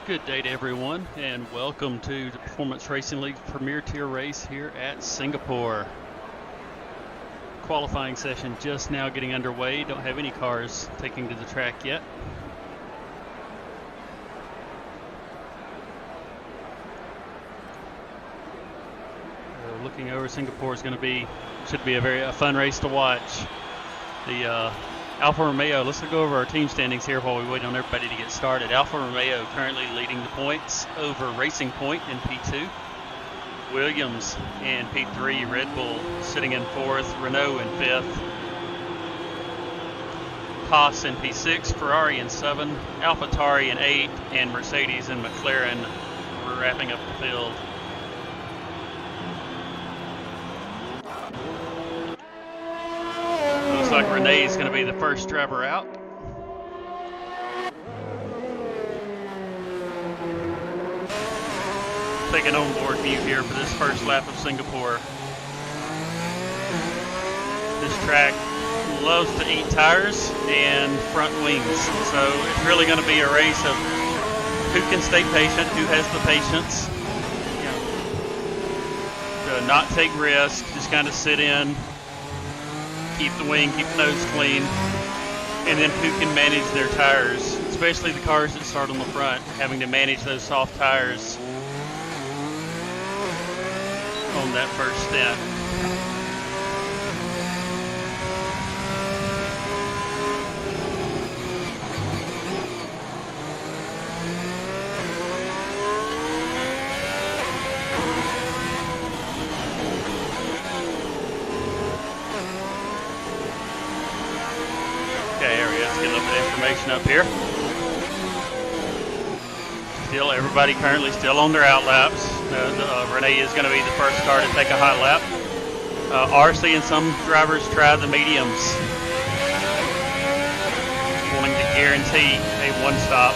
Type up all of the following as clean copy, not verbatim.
Good day to everyone, and welcome to the Performance Racing League Premier Tier race here at Singapore. Qualifying session just now getting underway. Don't have any cars taking to the track yet. Looking over, Singapore is going to should be a fun race to watch. The Alfa Romeo, let's go over our team standings here while we wait on everybody to get started. Alfa Romeo currently leading the points over Racing Point in P2. Williams in P3, Red Bull sitting in 4th, Renault in 5th. Haas in P6, Ferrari in 7, AlphaTauri in 8, and Mercedes and McLaren wrapping up the field. Looks like Renee is going to be the first driver out. Take an onboard view here for this first lap of Singapore. This track loves to eat tires and front wings, so it's really going to be a race of who can stay patient, who has the patience, to not take risks, just kind of sit in, keep the wing, keep the nose clean, and then who can manage their tires, especially the cars that start on the front, having to manage those soft tires on that first stint. Okay, here we go. Let's get a little bit of information up here. Still, everybody currently still on their out laps. Renee is going to be the first car to take a hot lap. Are seeing some drivers try the mediums, wanting to guarantee a one stop.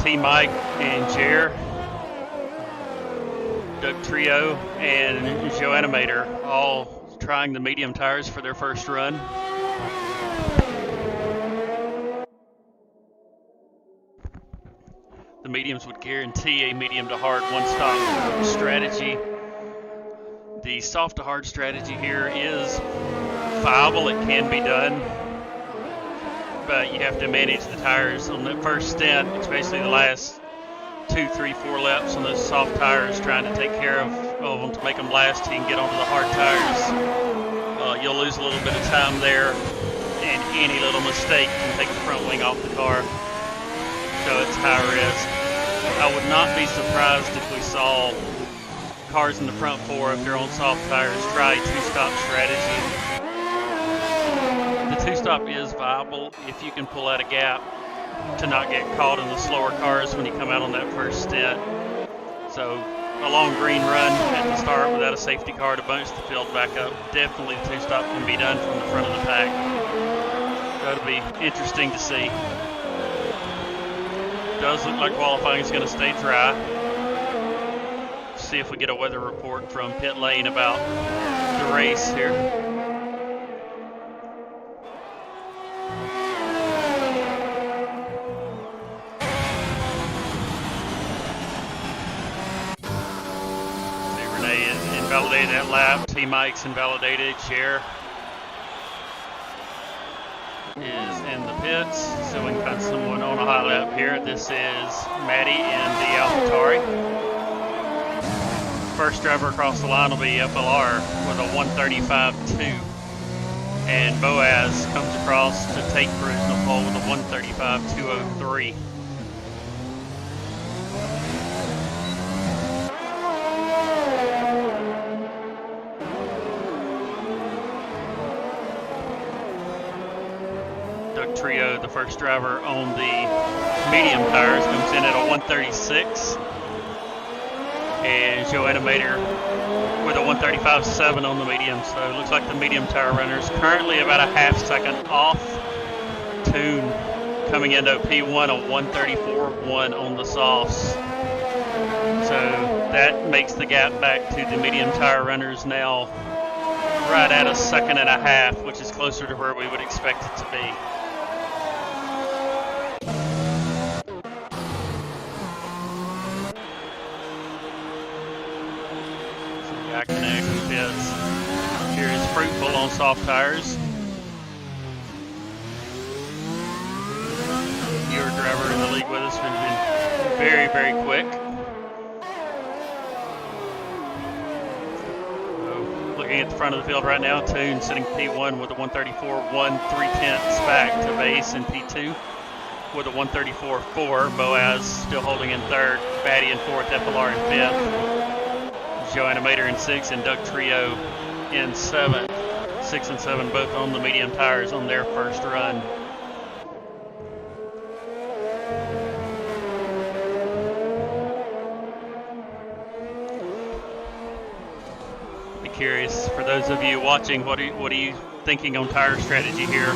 T. Mike and Jer, Doug Trio, and Joe Animator all trying the medium tires for their first run. The mediums would guarantee a medium to hard one-stop strategy. The soft to hard strategy here is viable. It can be done, but you have to manage the tires on that first stint, especially the last 2, 3, 4 laps on those soft tires, trying to take care of them to make them last till you can get onto the hard tires. You'll lose a little bit of time there, and any little mistake can take the front wing off the car, so it's high risk. I would not be surprised if we saw cars in the front 4, if they're on soft tires, try a two-stop strategy. The two-stop is viable if you can pull out a gap to not get caught in the slower cars when you come out on that first stint. So a long green run at the start without a safety car to bunch the field back up. Definitely the two-stop can be done from the front of the pack. That'll be interesting to see. Does look like qualifying is going to stay dry. See if we get a weather report from pit lane about the race here. Invalidated that lap. T. Mike's invalidated. Cher is in the pits, so we can find someone on a hot lap here. This is Maddie in the AlphaTauri. First driver across the line will be FLR with a 135.2, and Boaz comes across to take provisional pole with a 135.203. Trio, the first driver on the medium tires, comes in at a 136, and Joe Animator with a 135.7 on the medium. So it looks like the medium tire runners currently about a half second off tune, coming into P1 a 134.1 on the softs. So that makes the gap back to the medium tire runners now right at a second and a half, which is closer to where we would expect it to be. So Yakinick fits. Here is Fruitful on soft tires. Your driver in the league with us has been very, very quick. Looking at the front of the field right now, Toon sitting P1 with a 134.1 3/10 back to base, and P2 with a 134.4. Boaz still holding in third, Batty in fourth, FLR in fifth, Joe Animator in sixth, and Doug Trio in seventh. 6 and 7 both on the medium tires on their first run. Curious, for those of you watching, what are you thinking on tire strategy here?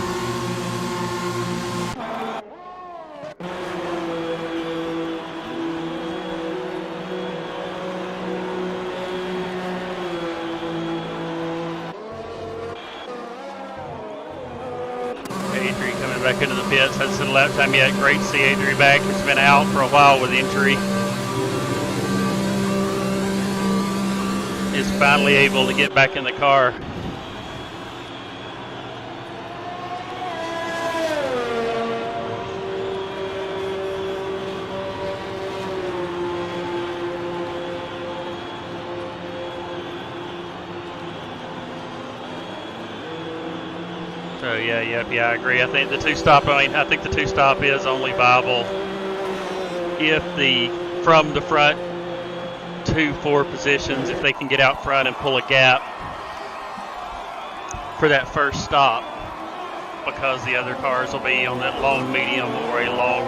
Adri coming back into the pits, hasn't seen a lap time yet. Great to see Adri back. He's been out for a while with injury. Is finally able to get back in the car. So yeah, I agree. I think the two-stop is only viable if from the front 2-4 positions, if they can get out front and pull a gap for that first stop, because the other cars will be on that long medium or a long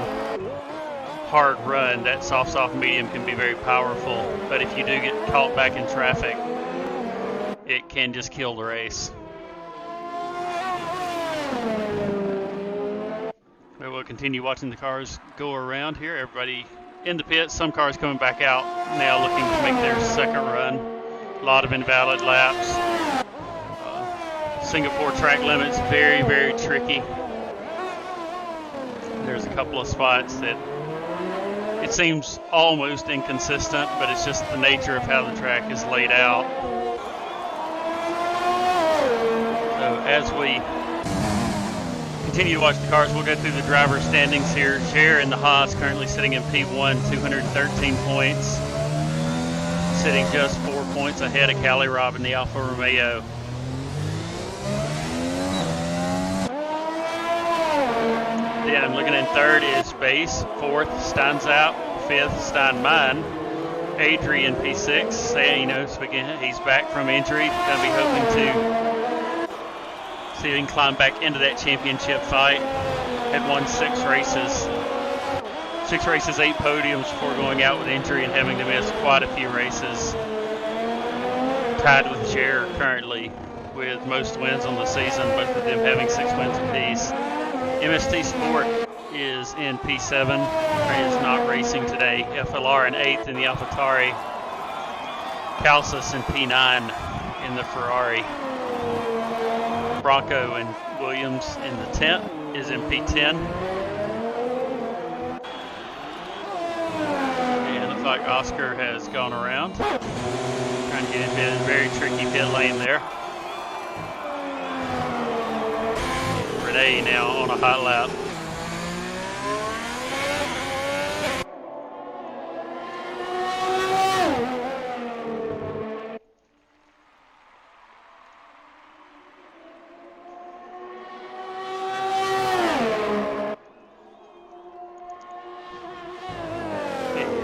hard run. That soft medium can be very powerful, but if you do get caught back in traffic, it can just kill the race. We will continue watching the cars go around here. Everybody in the pits, some cars coming back out now looking to make their second run. A lot of invalid laps. Singapore track limits, very, very tricky. There's a couple of spots that it seems almost inconsistent, but it's just the nature of how the track is laid out. So as we continue to watch the cars, we'll go through the driver standings here. Jer in the Haas currently sitting in P1, 213 points, sitting just 4 points ahead of Cali Rob in the Alfa Romeo. Then looking in third is Base, fourth Steinzaup, fifth Steinmein, Adrian P6. So again, he's back from injury. Gonna be hoping to see if he can climb back into that championship fight. Had won 6 races, 8 podiums before going out with injury and having to miss quite a few races. Tied with Jer currently with most wins on the season, both of them having 6 wins apiece. MST Sport is in P7, is not racing today. FLR in 8th in the AlphaTauri. Calcis in P9 in the Ferrari. Bronco and Williams in the 10th is in P10. And it looks like Oscar has gone around. Trying to get into a very tricky pit lane there. Renee now on a hot lap.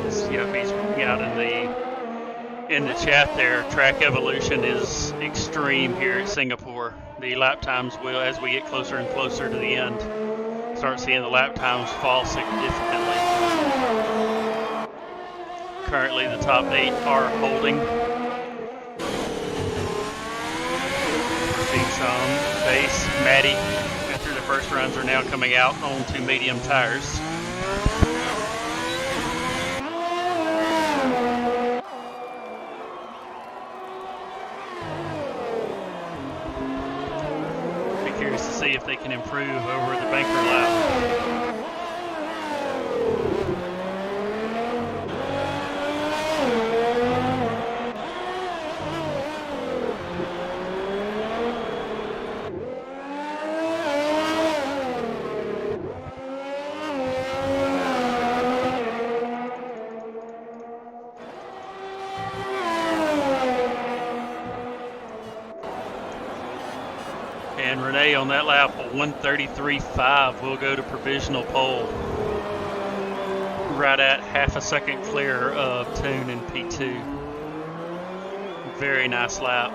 He's out in the chat there. Track evolution is extreme here at Singapore. The lap times will, as we get closer and closer to the end, start seeing the lap times fall significantly. Currently the top 8 are holding. Seeing some Base, Maddie, after the first runs, are now coming out onto medium tires. if they can improve over the banker lap. And Renee on that lap, 1:33.5, will go to provisional pole. Right at half a second clear of Toon in P2. Very nice lap.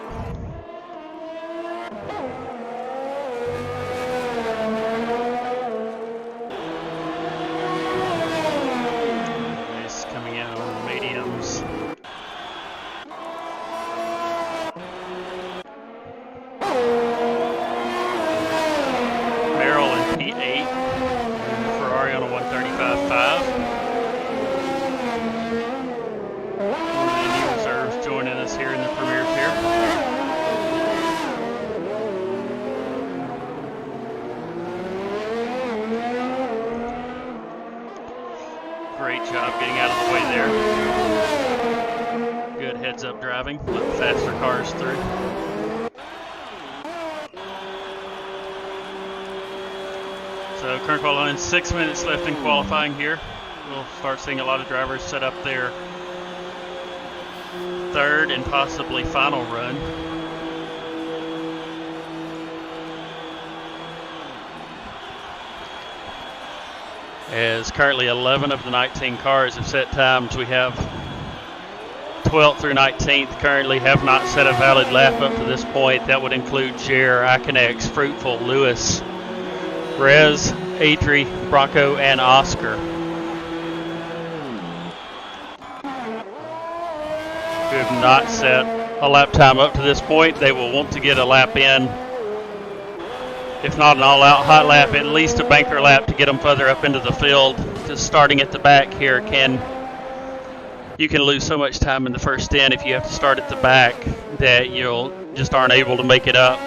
Nice coming in on mediums. Great job getting out of the way there. Good heads-up driving, let the faster cars through. So current qualifying, 6 minutes left in qualifying here. We'll start seeing a lot of drivers set up their third and possibly final run. As currently 11 of the 19 cars have set times, we have 12th through 19th currently have not set a valid lap up to this point. That would include Jer, Iconex, Fruitful, Lewis, Rez, Adri, Bronco, and Oscar. Who have not set a lap time up to this point. They will want to get a lap in. If not an all-out hot lap, at least a banker lap to get them further up into the field. Just starting at the back here you can lose so much time in the first stint if you have to start at the back that you'll just aren't able to make it up.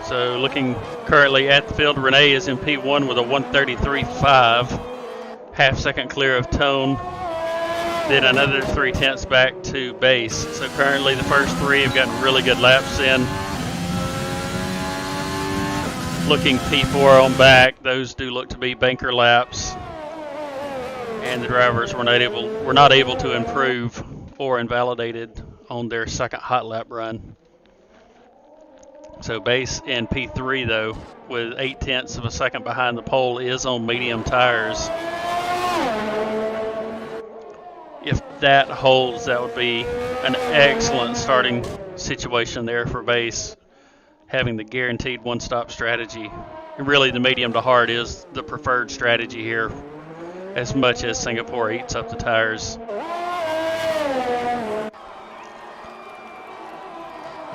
So looking currently at the field, Renee is in P1 with a 1:33.5, half second clear of Tone, then another 3/10 back to base. So currently the first three have gotten really good laps in. Looking P4 on back, those do look to be banker laps, and the drivers were not able to improve or invalidated on their second hot lap run. So base in P3 though, with 0.8 of a second behind the pole, is on medium tires. If that holds, that would be an excellent starting situation there for base, having the guaranteed one-stop strategy. And really the medium to hard is the preferred strategy here, as much as Singapore eats up the tires.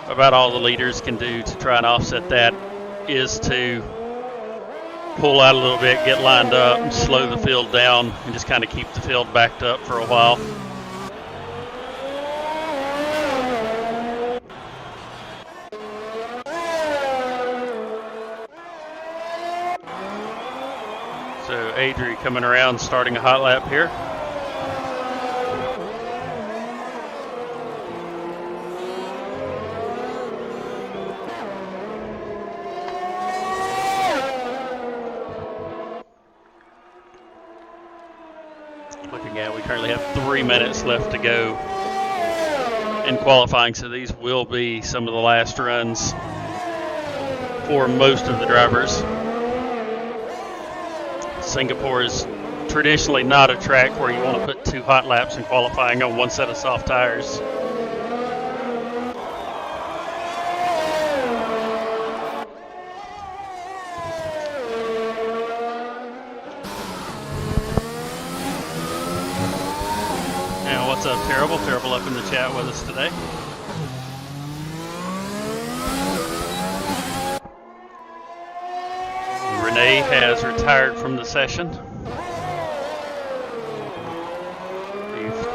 About all the leaders can do to try and offset that is to pull out a little bit, get lined up, and slow the field down, and just kind of keep the field backed up for a while. So Adri coming around, starting a hot lap here. We currently have 3 minutes left to go in qualifying, so these will be some of the last runs for most of the drivers. Singapore is traditionally not a track where you want to put 2 hot laps in qualifying on one set of soft tires. What's up, Terrible? Terrible up in the chat with us today. Renee has retired from the session. He's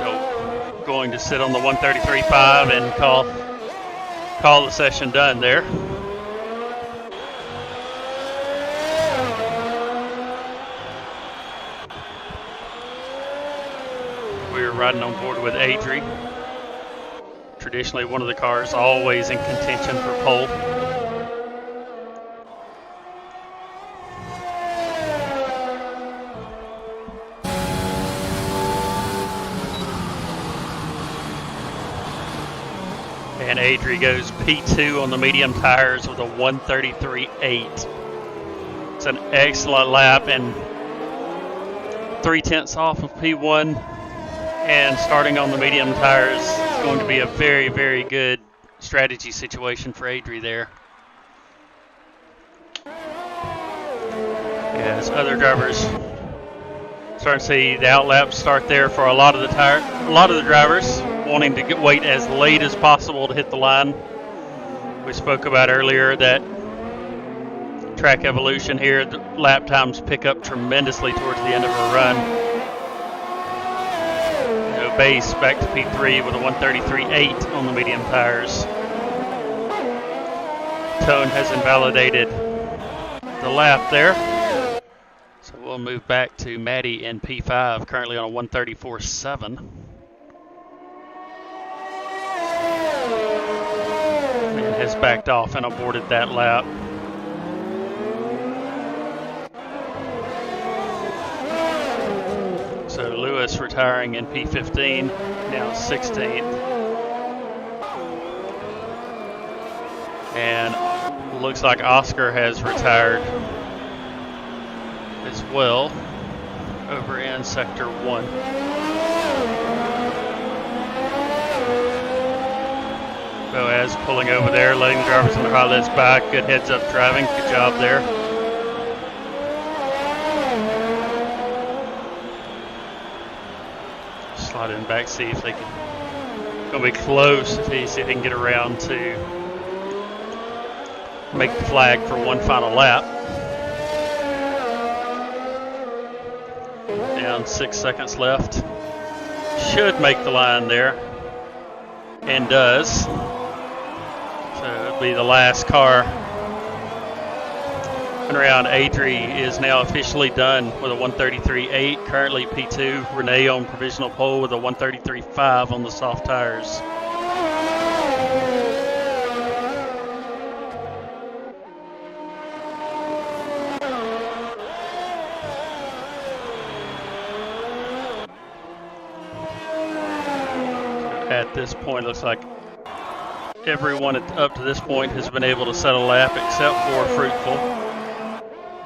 going to sit on the 133.5 and call the session done there. We're riding on board with Adri. Traditionally one of the cars always in contention for pole. And Adri goes P2 on the medium tires with a 133.8. It's an excellent lap and 0.3 off of P1. And starting on the medium tires is going to be a very, very good strategy situation for Adri there. As other drivers starting to see the outlap start there for a lot of the drivers wanting to wait as late as possible to hit the line. We spoke about earlier that track evolution here, the lap times pick up tremendously towards the end of a run. Base back to P3 with a 133.8 on the medium tires. Tone has invalidated the lap there. So we'll move back to Maddie in P5, currently on a 134.7. And has backed off and aborted that lap. So Lewis retiring in P15, now 16th. And looks like Oscar has retired as well over in Sector 1. Boaz pulling over there, letting the drivers on the highlights back. Good heads up driving, good job there. Slide in back, see if they can. Gonna be close if he can get around to make the flag for one final lap. Down 6 seconds left. Should make the line there, and does. So it'll be the last car. Around Adri is now officially done with a 133.8. Currently P2. Renee on provisional pole with a 133.5 on the soft tires. At this point, looks like everyone up to this point has been able to set a lap except for Fruitful.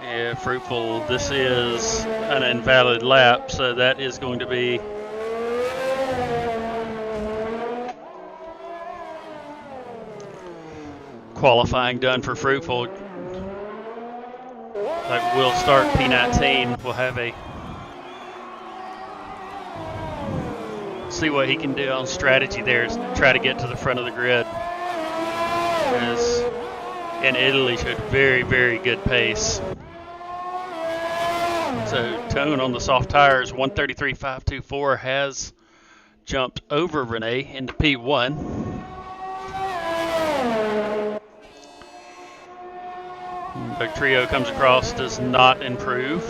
Yeah, Fruitful, this is an invalid lap, so that is going to be qualifying done for Fruitful. Like we'll start P19. We'll have a see what he can do on strategy there is try to get to the front of the grid. As in Italy showed very, very good pace. So Tone on the soft tires, 133.524, has jumped over Renee into P1. The trio comes across, does not improve.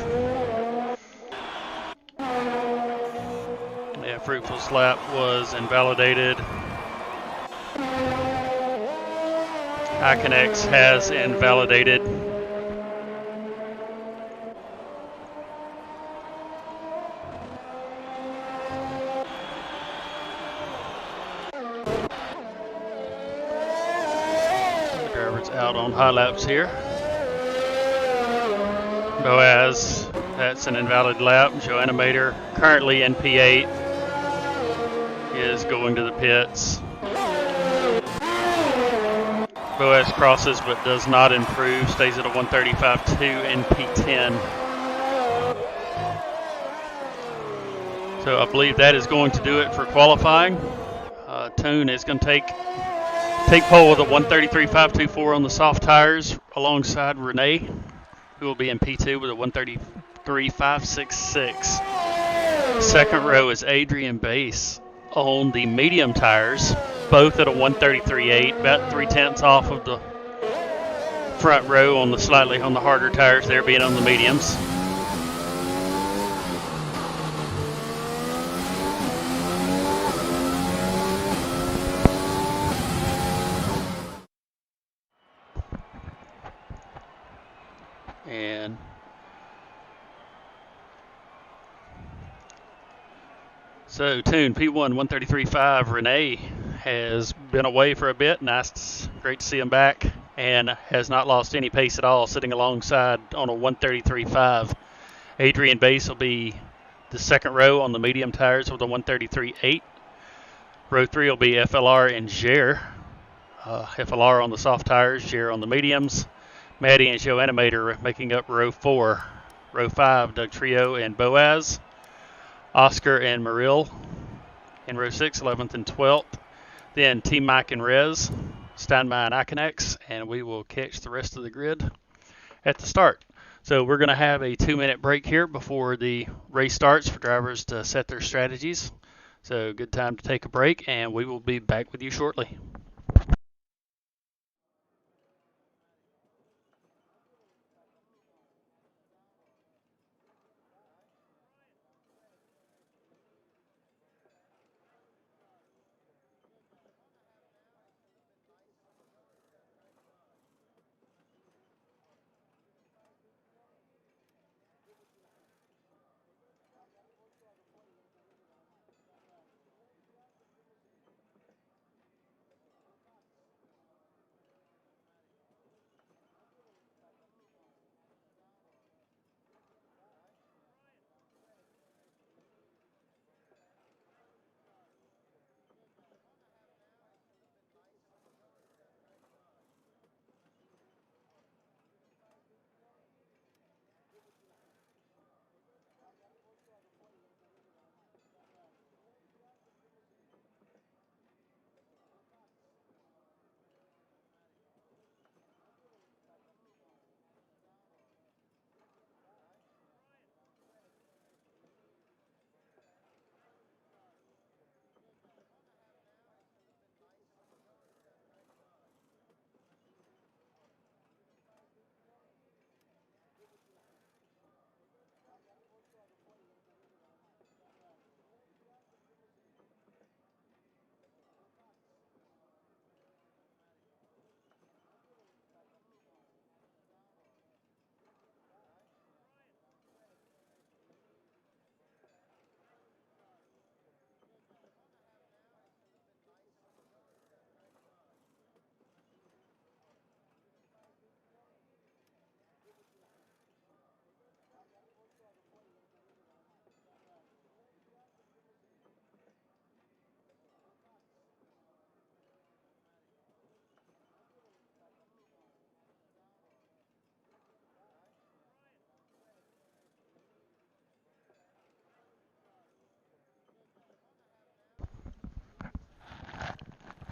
Yeah, Fruitful's lap was invalidated. Iconex has invalidated. The driver's out on high laps here. Boaz, that's an invalid lap. Joanna Mater, currently in P8, is going to the pits. Boaz crosses but does not improve, stays at a 135.2 in P10. So I believe that is going to do it for qualifying. Tone is going to take pole with a 133.524 on the soft tires alongside Renee. who will be in P2 with a 133.566. Second row is Adrian Bass on the medium tires, both at a 133.8, about 3/10 off of the front row on the slightly on the harder tires there, being on the mediums. And so Tune P1 133.5 Renee has been away for a bit. Nice, great to see him back, and has not lost any pace at all, sitting alongside on a 133.5. Adrian Bass will be the second row on the medium tires with a 133.8. Row 3 will be FLR and Jer. FLR on the soft tires, Jer on the mediums. Maddie and Joe Animator making up row 4. Row 5, Doug Trio and Boaz. Oscar and Maril in row 6, 11th and 12th. Then Team Mike and Rez, Steinmeier and Iconex, and we will catch the rest of the grid at the start. So we're going to have a 2-minute break here before the race starts for drivers to set their strategies. So good time to take a break, and we will be back with you shortly.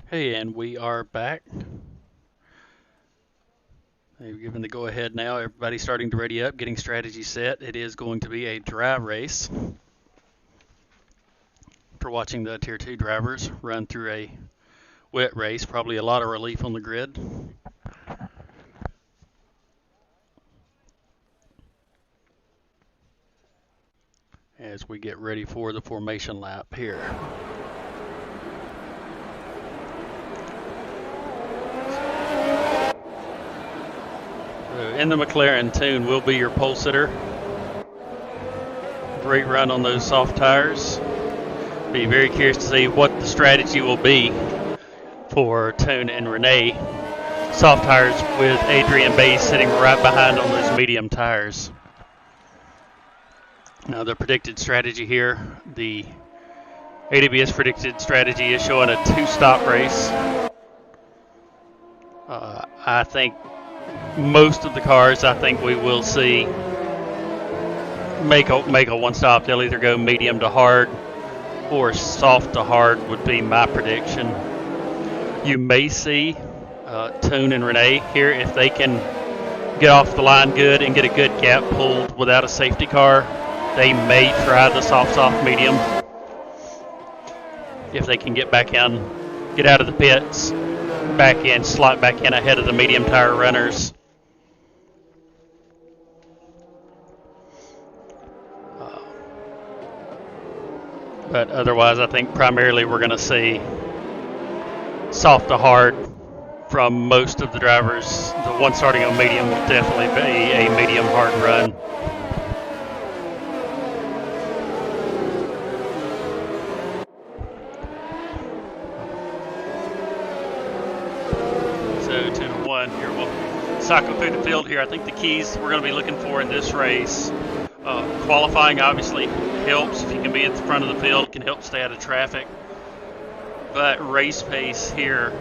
Hey, and we are back. They've given the go-ahead now. Everybody's starting to ready up, getting strategy set. It is going to be a dry race. After watching the Tier 2 drivers run through a wet race, probably a lot of relief on the grid. As we get ready for the formation lap here. In the McLaren, Tune will be your pole sitter. Great run on those soft tires. Be very curious to see what the strategy will be for Tune and Renee. Soft tires with Adrian Bass sitting right behind on those medium tires. Now the predicted strategy here, the AWS predicted strategy is showing a 2-stop race. I think most of the cars, we will see make a 1-stop. They'll either go medium to hard or soft to hard would be my prediction. You may see Tune and Renee here if they can get off the line good and get a good gap pulled without a safety car, they may try the soft medium if they can get back in, get out of the pits, back in, slot back in ahead of the medium tire runners. But otherwise, I think primarily we're going to see soft to hard from most of the drivers. The one starting on medium will definitely be a medium hard run. So 2 to 1 here. We'll cycle through the field here. I think the keys we're going to be looking for in this race, qualifying obviously helps. If you can be at the front of the field, it can help stay out of traffic. But race pace here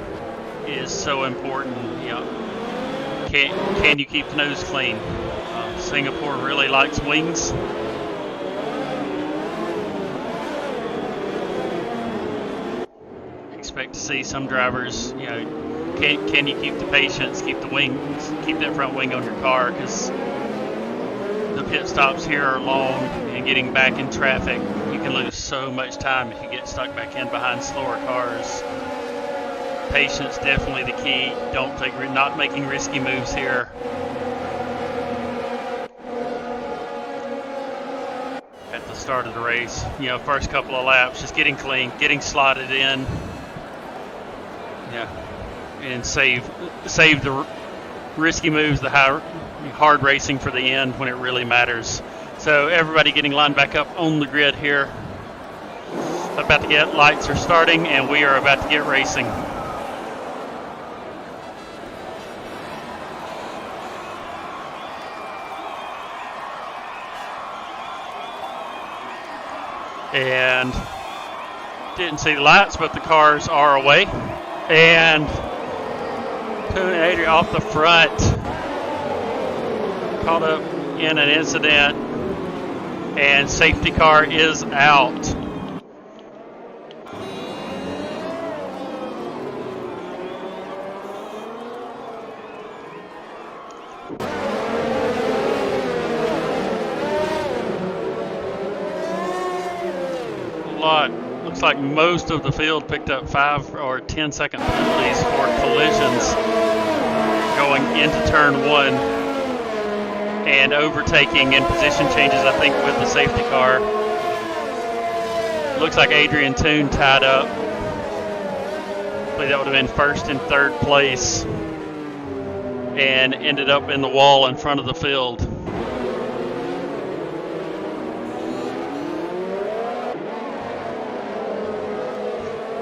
is so important. You know, can you keep the nose clean? Singapore really likes wings. Expect to see some drivers, you know, can you keep the patience, keep the wings, keep that front wing on your car, because the pit stops here are long, and getting back in traffic, you can lose so much time if you get stuck back in behind slower cars. Patience definitely the key. Not making risky moves here. At the start of the race, you know, first couple of laps, just getting clean, getting slotted in, yeah, and save the risky moves, the hard racing for the end when it really matters. So everybody getting lined back up on the grid here. About to get, lights are starting, and we are about to get racing. And didn't see the lights, but the cars are away. And Toon and Adrian off the front, caught up in an incident, and safety car is out. Looks like most of the field picked up 5 or 10 second penalties for collisions going into turn 1 and overtaking in position changes, I think, with the safety car. Looks like Adrian Toon tied up. I believe that would have been first and third place and ended up in the wall in front of the field.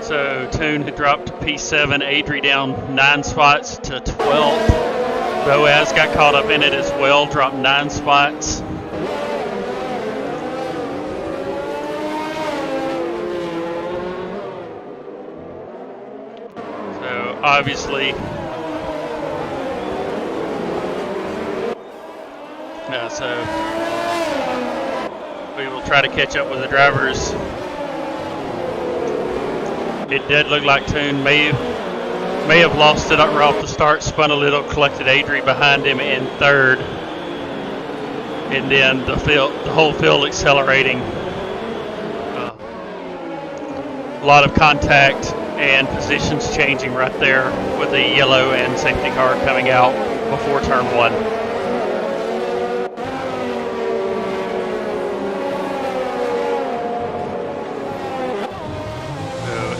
So Toon had dropped to P7, Adri down 9 spots to 12th. Boaz got caught up in it as well, dropped 9 spots. So obviously, so we will try to catch up with the drivers. It did look like Toon may have lost it right off the start, spun a little, collected Adri behind him in third, and then the whole field accelerating. A lot of contact and positions changing right there with the yellow and safety car coming out before turn 1.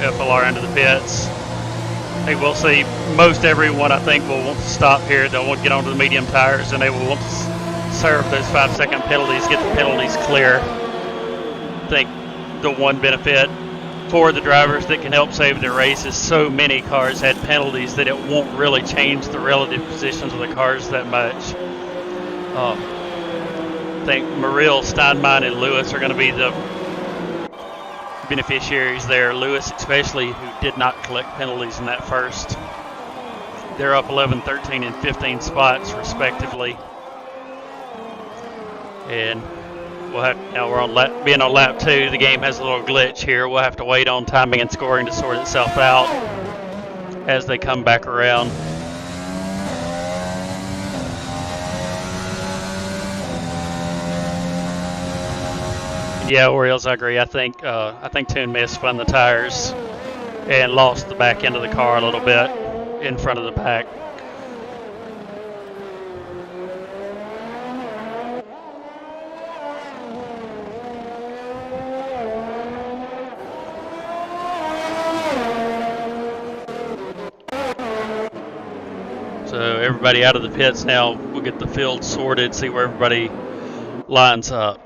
FLR into the pits. I think we'll see most everyone, I think, will want to stop here. They'll want to get onto the medium tires, and they will want to serve those 5-second penalties, get the penalties clear. I think the one benefit for the drivers that can help save their race is so many cars had penalties that it won't really change the relative positions of the cars that much. I think Muriel, Steinmein, and Lewis are going to be the beneficiaries there. Lewis especially, who did not collect penalties in that first. They're up 11, 13, and 15 spots respectively. And we'll have, now we're on being on lap 2, the game has a little glitch here. We'll have to wait on timing and scoring to sort itself out as they come back around. Yeah, Orioles, I agree. I think Toon may have spun the tires and lost the back end of the car a little bit in front of the pack. So everybody out of the pits now. We'll get the field sorted, see where everybody lines up,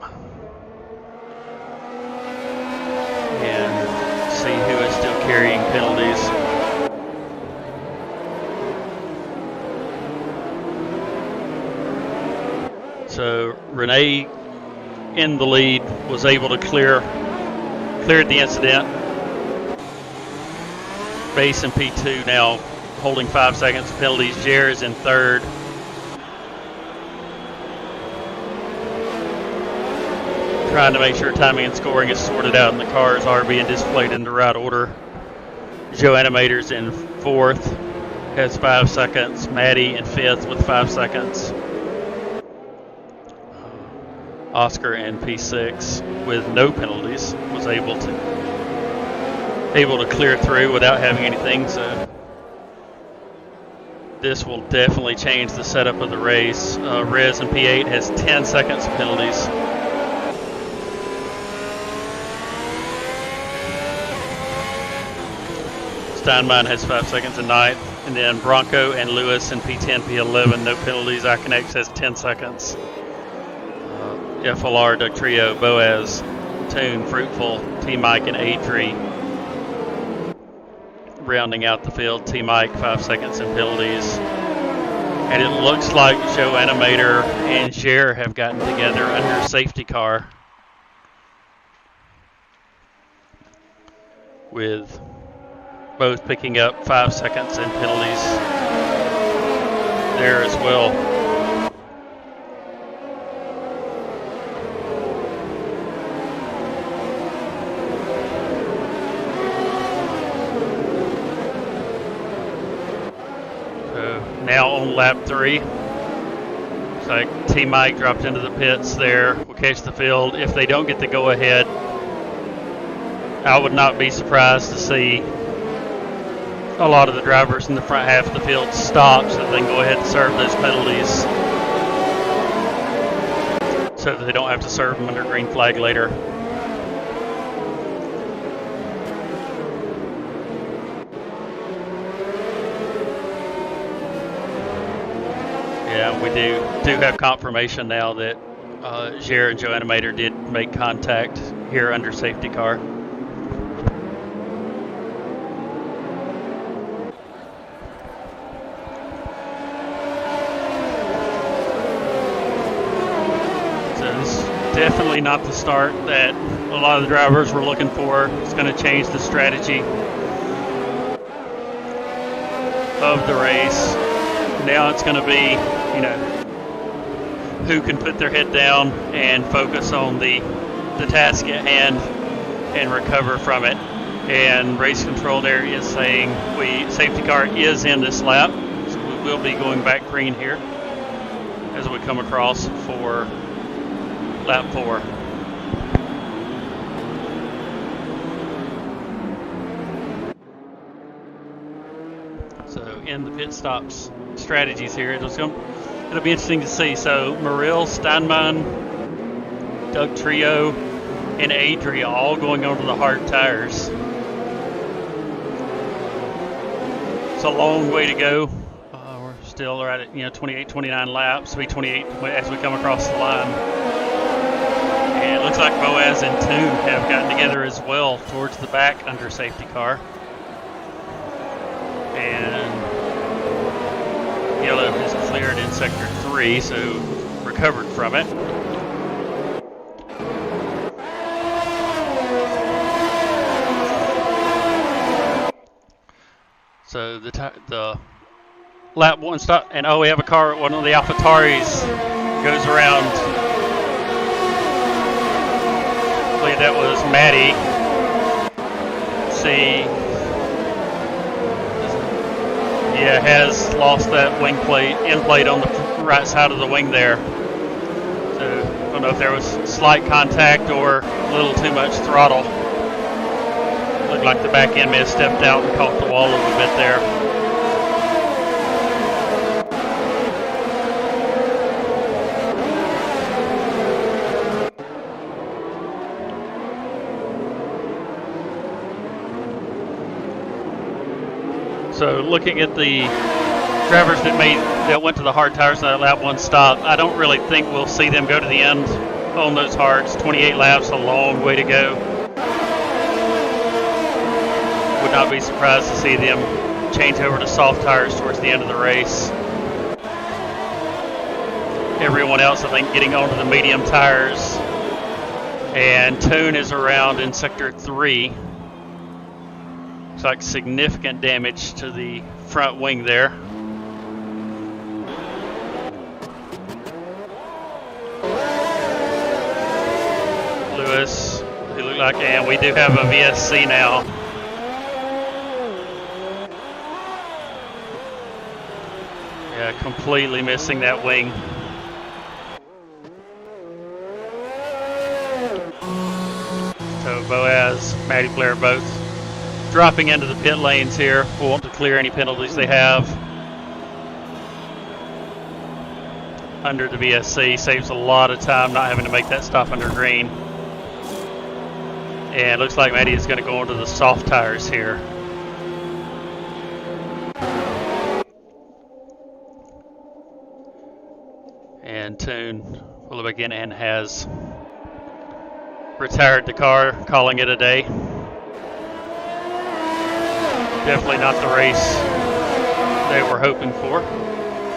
and see who is still carrying penalties. So Renee in the lead was able to cleared the incident. Base and P2 now holding 5 seconds penalties. Jer is in third. Trying to make sure timing and scoring is sorted out and the cars are being displayed in the right order. Joe Animator's in fourth, has 5 seconds. Maddie in fifth with 5 seconds. Oscar in P6 with no penalties was able to clear through without having anything. So this will definitely change the setup of the race. Rez in P8 has 10 seconds of penalties. Steinbein has 5 seconds in ninth. And then Bronco and Lewis in P10, P11, no penalties. Iconex has 10 seconds. FLR, Doug Trio, Boaz, Toon, Fruitful, T-Mike, and Adri. Rounding out the field, T-Mike, 5 seconds in penalties. And it looks like Joe Animator and Jer have gotten together under safety car, with both picking up 5 seconds in penalties there as well. Now on lap 3, looks like T-Mike dropped into the pits there. Will catch the field. If they don't get the go-ahead, I would not be surprised to see a lot of the drivers in the front half of the field stop so that they can go ahead and serve those penalties, so that they don't have to serve them under green flag later. Yeah, we do have confirmation now that Jer and Joe Animator did make contact here under safety car. So this is definitely not the start that a lot of the drivers were looking for. It's going to change the strategy of the race. Now it's going to be, who can put their head down and focus on the task at hand and recover from it. And race control there is saying safety car is in this lap, so we will be going back green here as we come across for lap 4. So in the pit stops strategies here, it'll be interesting to see. So Morrill, Steinbein, Doug Trio, and Adri all going over the hard tires. It's a long way to go. We're still right at 28, 29 laps. Be 28 as we come across the line. And it looks like Boaz and Toon have gotten together as well towards the back under safety car. And Yellow has cleared in sector 3, so recovered from it. So the lap 1 stop, and we have a car. One of the AlphaTauris goes around. I believe that was Maddie. Let's see. Yeah, has lost that wing plate, end plate on the right side of the wing there. So don't know if there was slight contact or a little too much throttle. Looked like the back end may have stepped out and caught the wall a little bit there. So looking at the drivers that went to the hard tires in that lap 1 stop, I don't really think we'll see them go to the end on those hards. 28 laps, a long way to go. Would not be surprised to see them change over to soft tires towards the end of the race. Everyone else, I think, getting onto the medium tires. And Toon is around in sector 3. Looks like significant damage to the front wing there. Lewis, he looked like, and we do have a VSC now. Yeah, completely missing that wing. So Boaz, Matty Blair both dropping into the pit lanes here. We'll want to clear any penalties they have. Under the VSC saves a lot of time not having to make that stop under green. And it looks like Matty is going to go onto the soft tires here. And Toon will look in and has retired the car, calling it a day. Definitely not the race they were hoping for.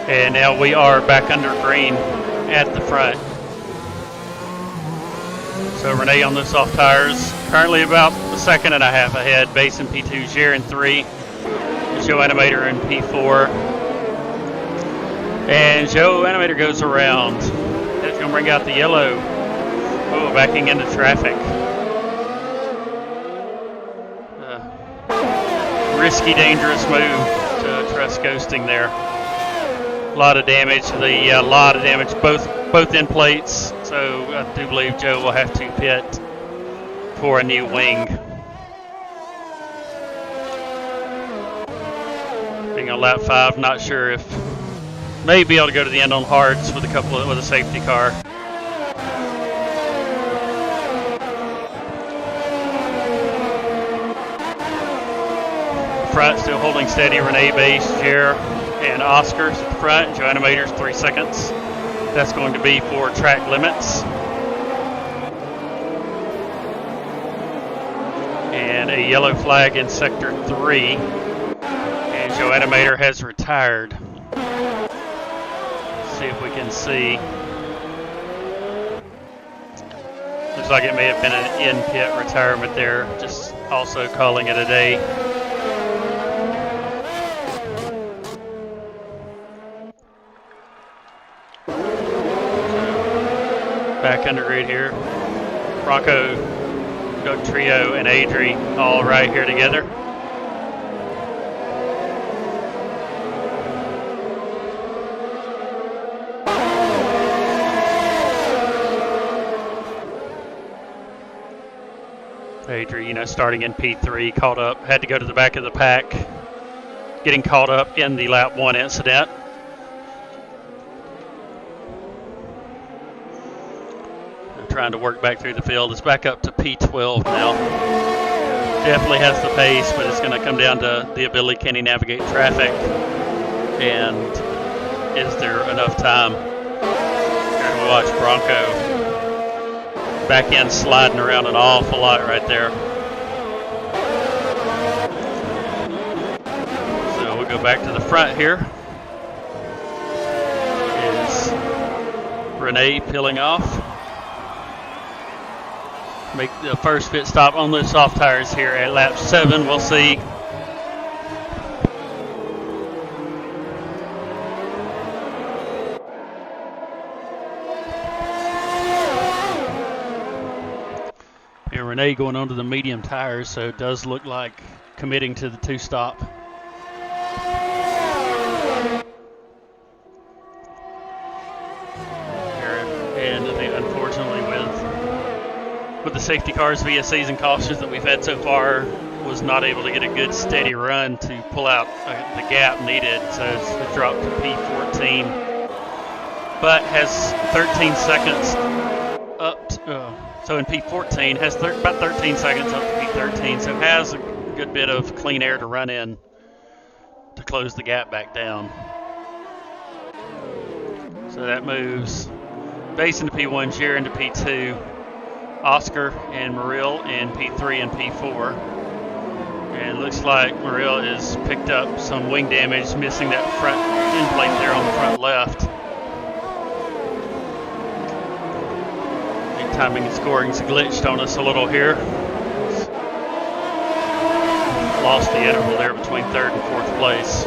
And now we are back under green at the front. So Renee on the soft tires, currently about a second and a half ahead. Base in P2, Gier in 3, Joe Animator in P4. And Joe Animator goes around. That's going to bring out the yellow. Oh, backing into traffic. Risky, dangerous move to trust ghosting there. A lot of damage. A lot of damage, both end plates. So I do believe Joe will have to pit for a new wing. Being on lap 5, not sure if may be able to go to the end on hards with a safety car. Front still holding steady. Renee, Base, Jer, and Oscars at the front. Joe Animators 3 seconds. That's going to be for track limits. And a yellow flag in sector 3. And Joe Animator has retired. Let's see if we can see. Looks like it may have been an in-pit retirement there. Just also calling it a day. Back under grid here. Bronco, Doug Trio, and Adri all right here together. Adri, starting in P3, caught up, had to go to the back of the pack, getting caught up in the lap 1 incident. Trying to work back through the field. It's back up to P12 now. Definitely has the pace, but it's going to come down to the ability, can he navigate traffic, and is there enough time? Here we watch Bronco back end sliding around an awful lot right there. So we'll go back to the front here. Is Renee peeling off. Make the first pit stop on the soft tires here at lap 7. We'll see. And Renee going onto the medium tires, so it does look like committing to the 2-stop. with the safety cars, VSCs, and cautions that we've had so far, was not able to get a good steady run to pull out the gap needed, so it's dropped to P14, but has 13 seconds up to, so in P14 has about 13 seconds up to P13, so has a good bit of clean air to run in to close the gap back down. So that moves Base into P1, Jer into P2, Oscar and Muriel in P3 and P4. And it looks like Muriel has picked up some wing damage, missing that front end plate there on the front left. And timing and scoring's glitched on us a little here. Lost the interval there between third and fourth place.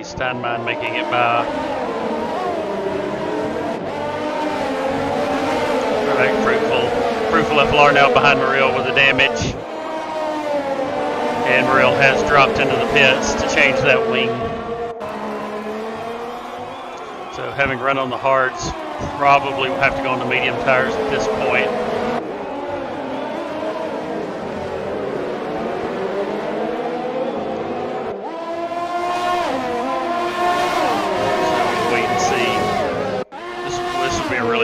Steinmein making it by Fruitful FLR now behind Muriel with the damage, and Muriel has dropped into the pits to change that wing. So having run on the hards, probably will have to go on the medium tires at this point.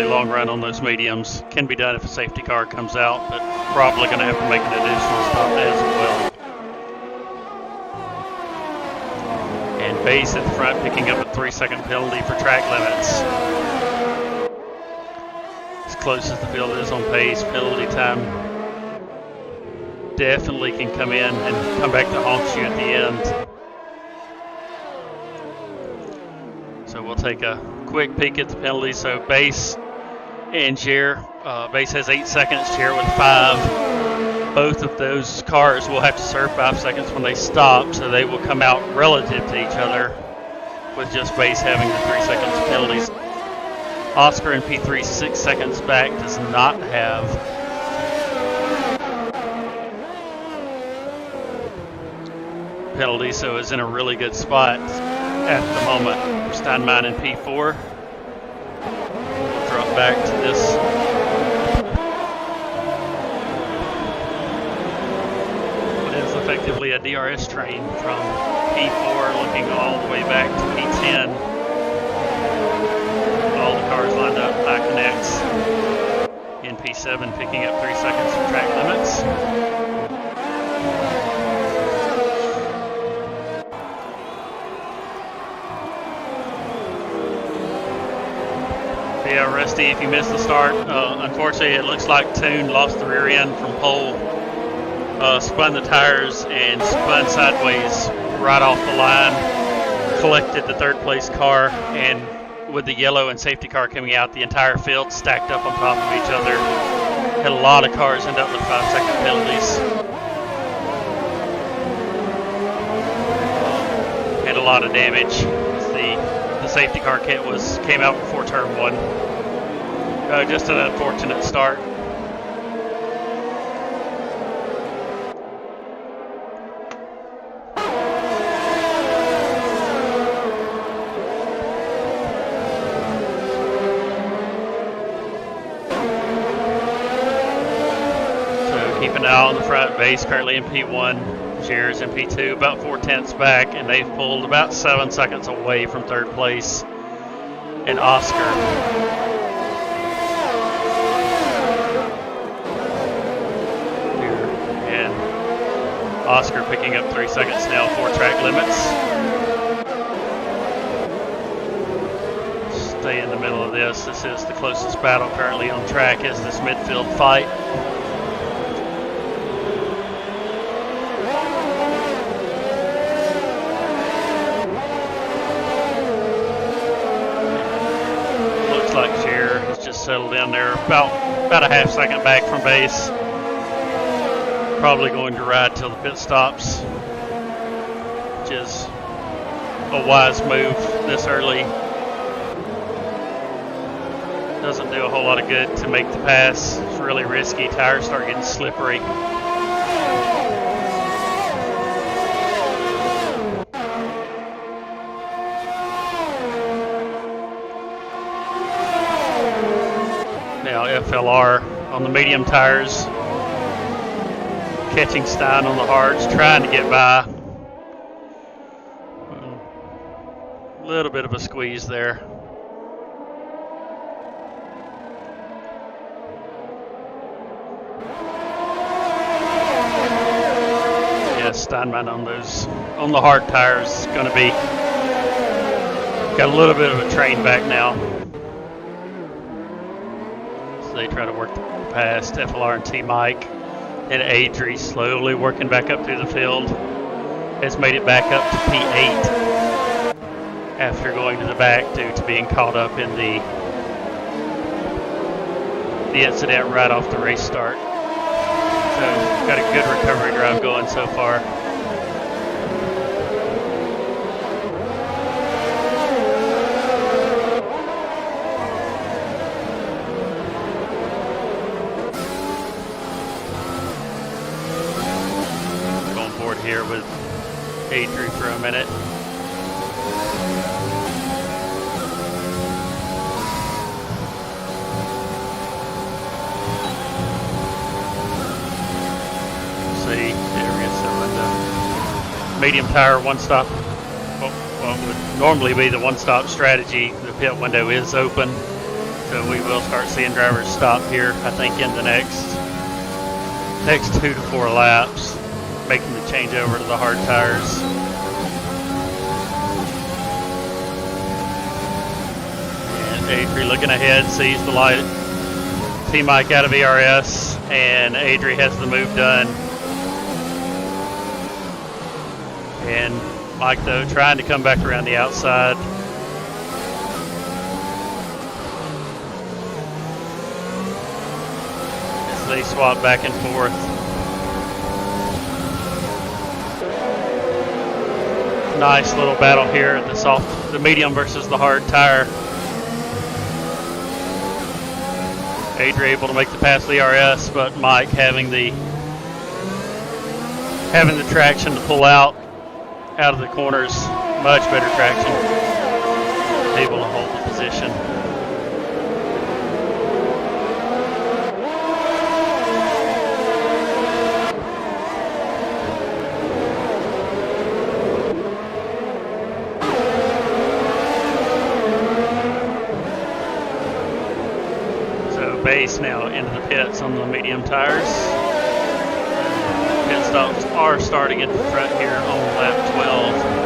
Long run on those mediums can be done if a safety car comes out, but probably going to have to make an additional stop as well. And Base at the front picking up a 3-second penalty for track limits. As close as the field is on pace, penalty time definitely can come in and come back to haunt you at the end. So we'll take a quick peek at the penalties. So Base and Jer, Base has 8 seconds, Jer with 5. Both of those cars will have to serve 5 seconds when they stop, so they will come out relative to each other, with just Base having the 3 seconds penalties. Oscar in P3, 6 seconds back, does not have penalty, so is in a really good spot at the moment. Steinmein in P4. Drop back to this what is effectively a DRS train from P4 looking all the way back to P10. All the cars lined up, high connects. In P7 picking up 3 seconds for track limits. Yeah, Rusty, if you missed the start, unfortunately it looks like Toon lost the rear end from pole, spun the tires and spun sideways right off the line, collected the third place car, and with the yellow and safety car coming out, the entire field stacked up on top of each other. Had a lot of cars end up with 5-second penalties. And a lot of damage. The safety car kit came out before turn 1. Just an unfortunate start. So keep an eye on the front. Base currently in P1. Jer's in P2, about 4/10 back, and they've pulled about 7 seconds away from third place. And Oscar here, and Oscar picking up 3 seconds now for track limits. Stay in the middle of this. This is the closest battle currently on track, is this midfield fight. Settled in there, about a half second back from Base. Probably going to ride till the pit stops, which is a wise move this early. Doesn't do a whole lot of good to make the pass. It's really risky. Tires start getting slippery. FLR on the medium tires, catching Stein on the hards, trying to get by. A little bit of a squeeze there. Yes, Steinman on the hard tires is going to be got a little bit of a train back now. So they try to work past FLR and T-Mike. And Adri slowly working back up through the field. Has made it back up to P8 after going to the back due to being caught up in the incident right off the race start. So got a good recovery drive going so far. Going forward here with Adri for a minute. Medium tire one stop. What would normally be the one stop strategy. The pit window is open, so we will start seeing drivers stop here. I think in the next 2 to 4 laps, making the change over to the hard tires. And Adri looking ahead, sees the light. T-Mike out of ERS, and Adri has the move done. And Mike, though, trying to come back around the outside. As they swap back and forth. Nice little battle here, the medium versus the hard tire. Adri able to make the pass the ERS, but Mike having the traction to pull out of the corners, much better traction, able to hold the position. So Base now into the pits on the medium tires. Pit stops are starting at the front here on lap 12.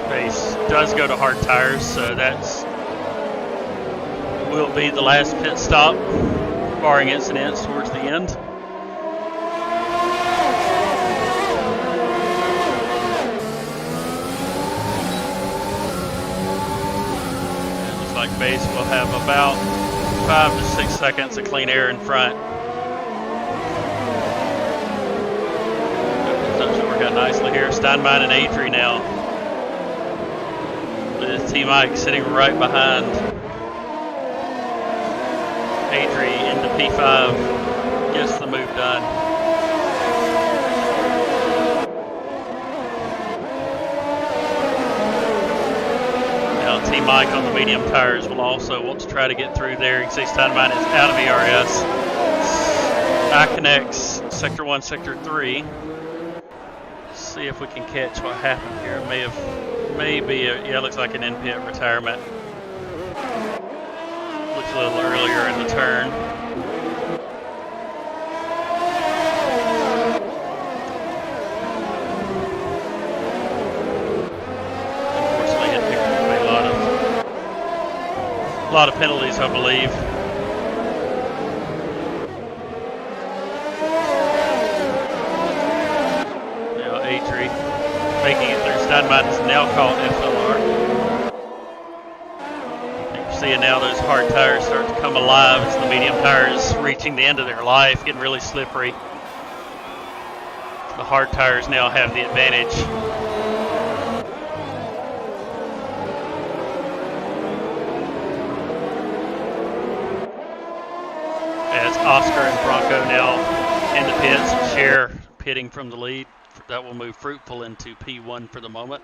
Base does go to hard tires, so that's will be the last pit stop, barring incidents towards the end. Base will have about 5 to 6 seconds of clean air in front. That should work out nicely here. Steinbein and Adri now. With T-Mike sitting right behind Adri into P5. Gets the move done. T-Mike on the medium tires will also want to try to get through there. You can see Steinbein is out of ERS. iConnects Sector 1, Sector 3. See if we can catch what happened here. It it looks like an in-pit retirement. Looks a little earlier in the turn. A lot of penalties, I believe. Now Adri making it through. Steinbein is now caught FLR. You're seeing now those hard tires start to come alive as the medium tires reaching the end of their life, getting really slippery. The hard tires now have the advantage. Oscar and Bronco now In the pits, Share pitting from the lead. That will move Fruitful into P1 for the moment.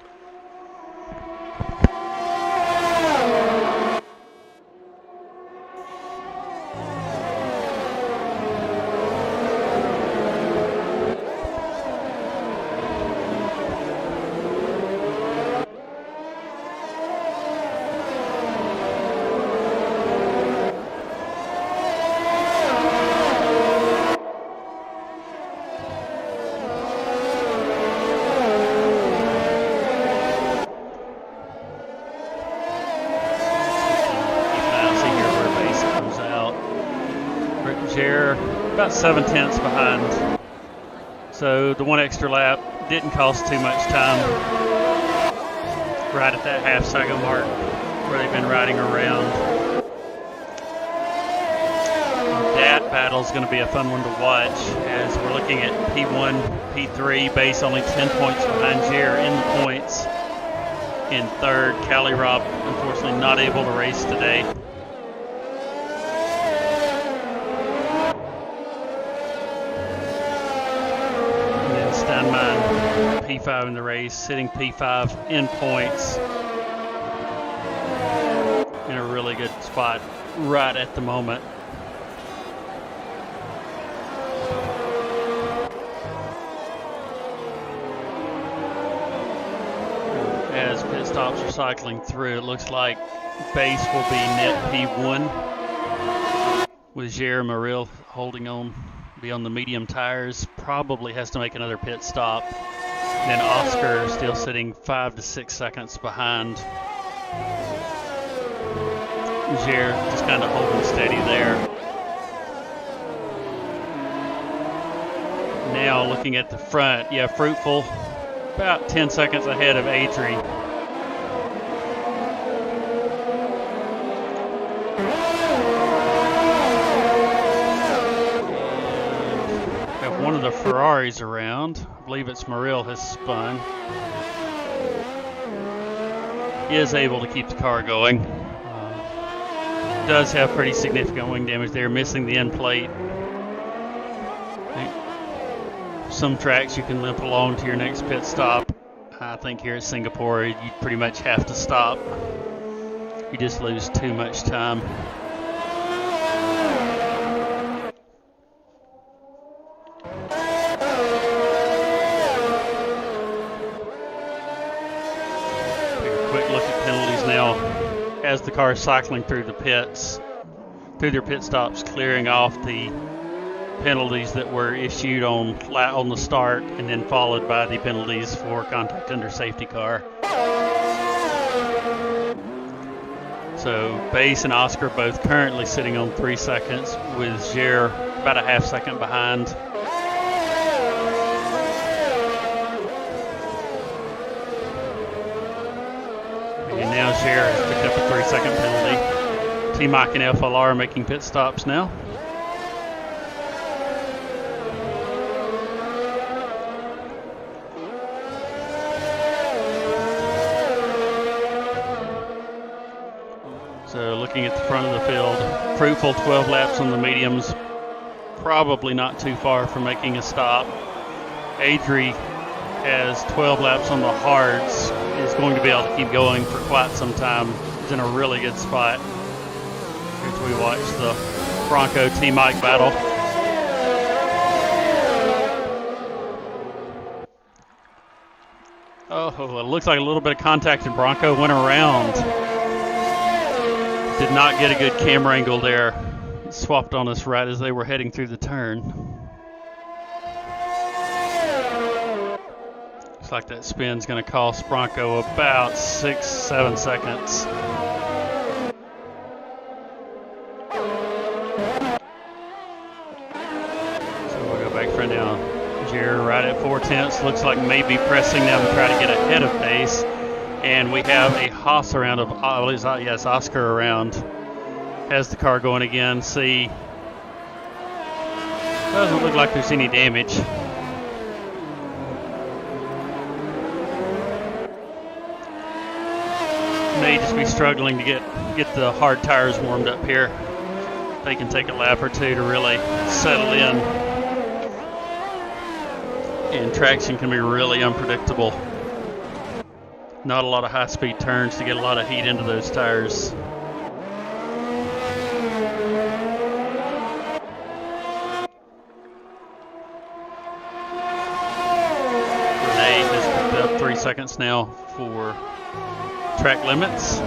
About 7/10 behind. So the one extra lap didn't cost too much time. Right at that half-second mark where they've been riding around. That battle is going to be a fun one to watch as we're looking at P1, P3, Base only 10 points behind Jer in the points. In third, Cali Rob unfortunately not able to race today. P5 in the race, sitting P5 in points. In a really good spot right at the moment. As pit stops are cycling through, it looks like Base will be net P1 with Jer Maril holding on, be on the medium tires. Probably has to make another pit stop. Then Oscar still sitting 5 to 6 seconds behind. Jer just kind of holding steady there. Now looking at the front, yeah, Fruitful about 10 seconds ahead of Adri. One of the Ferraris around. I believe it's Maril has spun. Is able to keep the car going. Does have pretty significant wing damage there, missing the end plate. Some tracks you can limp along to your next pit stop. I think here at Singapore you pretty much have to stop. You just lose too much time. As the car is cycling through the pits, through their pit stops, clearing off the penalties that were issued on the start, and then followed by the penalties for contact under safety car. So Base and Oscar both currently sitting on 3 seconds, with Jer about a half second behind. Now Jer has picked up a 3-second penalty. T-Mike and FLR are making pit stops now. So looking at the front of the field, Fruitful 12 laps on the mediums, probably not too far from making a stop. Adri has 12 laps on the hards, is going to be able to keep going for quite some time. He's in a really good spot as we watch the Bronco T-Mike battle. Oh, it looks like a little bit of contact, and Bronco went around. Did not get a good camera angle there. Swapped on us right as they were heading through the turn. Looks like that spin's going to cost Bronco about 6-7 seconds. So we'll go back for now. Jer right at 4/10. Looks like maybe pressing them to try to get ahead of Base. And we have a Haas around of, yes, Oscar around. Has the car going again. See, doesn't look like there's any damage. May just be struggling to get the hard tires warmed up here. They can take a lap or two to really settle in. And traction can be really unpredictable. Not a lot of high-speed turns to get a lot of heat into those tires. Renee has picked up 3 seconds now for track limits.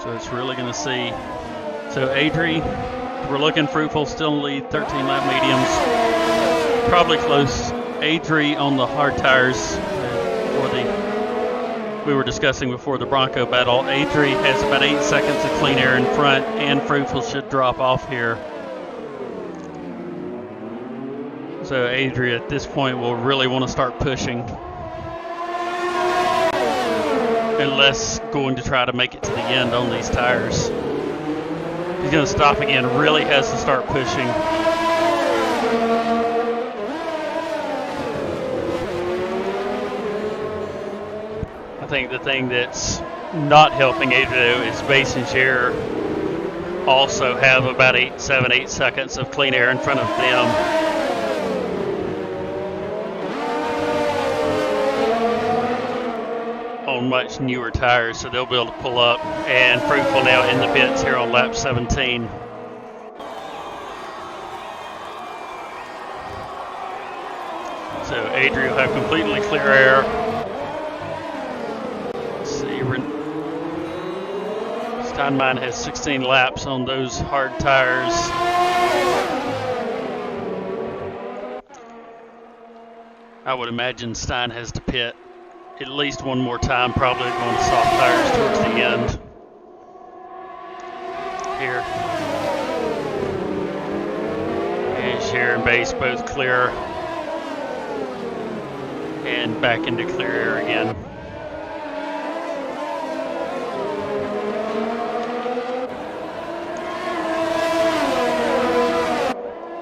So it's really going to see. So Adri, we're looking Fruitful still in the lead, 13 lap mediums. Probably close. Adri on the hard tires we were discussing before the Bronco battle. Adri has about 8 seconds of clean air in front, and Fruitful should drop off here. So Adri at this point will really want to start pushing. Unless going to try to make it to the end on these tires. He's going to stop again, really has to start pushing. I think the thing that's not helping Adri is Base and Share also have about 8 seconds of clean air in front of them. On much newer tires, so they'll be able to pull up. And Fruitful now in the pits here on lap 17. So Adri will have completely clear air. Let's see, Steinmein has 16 laps on those hard tires. I would imagine Stein has to pit at least one more time, probably going to soft tires towards the end. Here. And Share and Base both clear. And back into clear air again.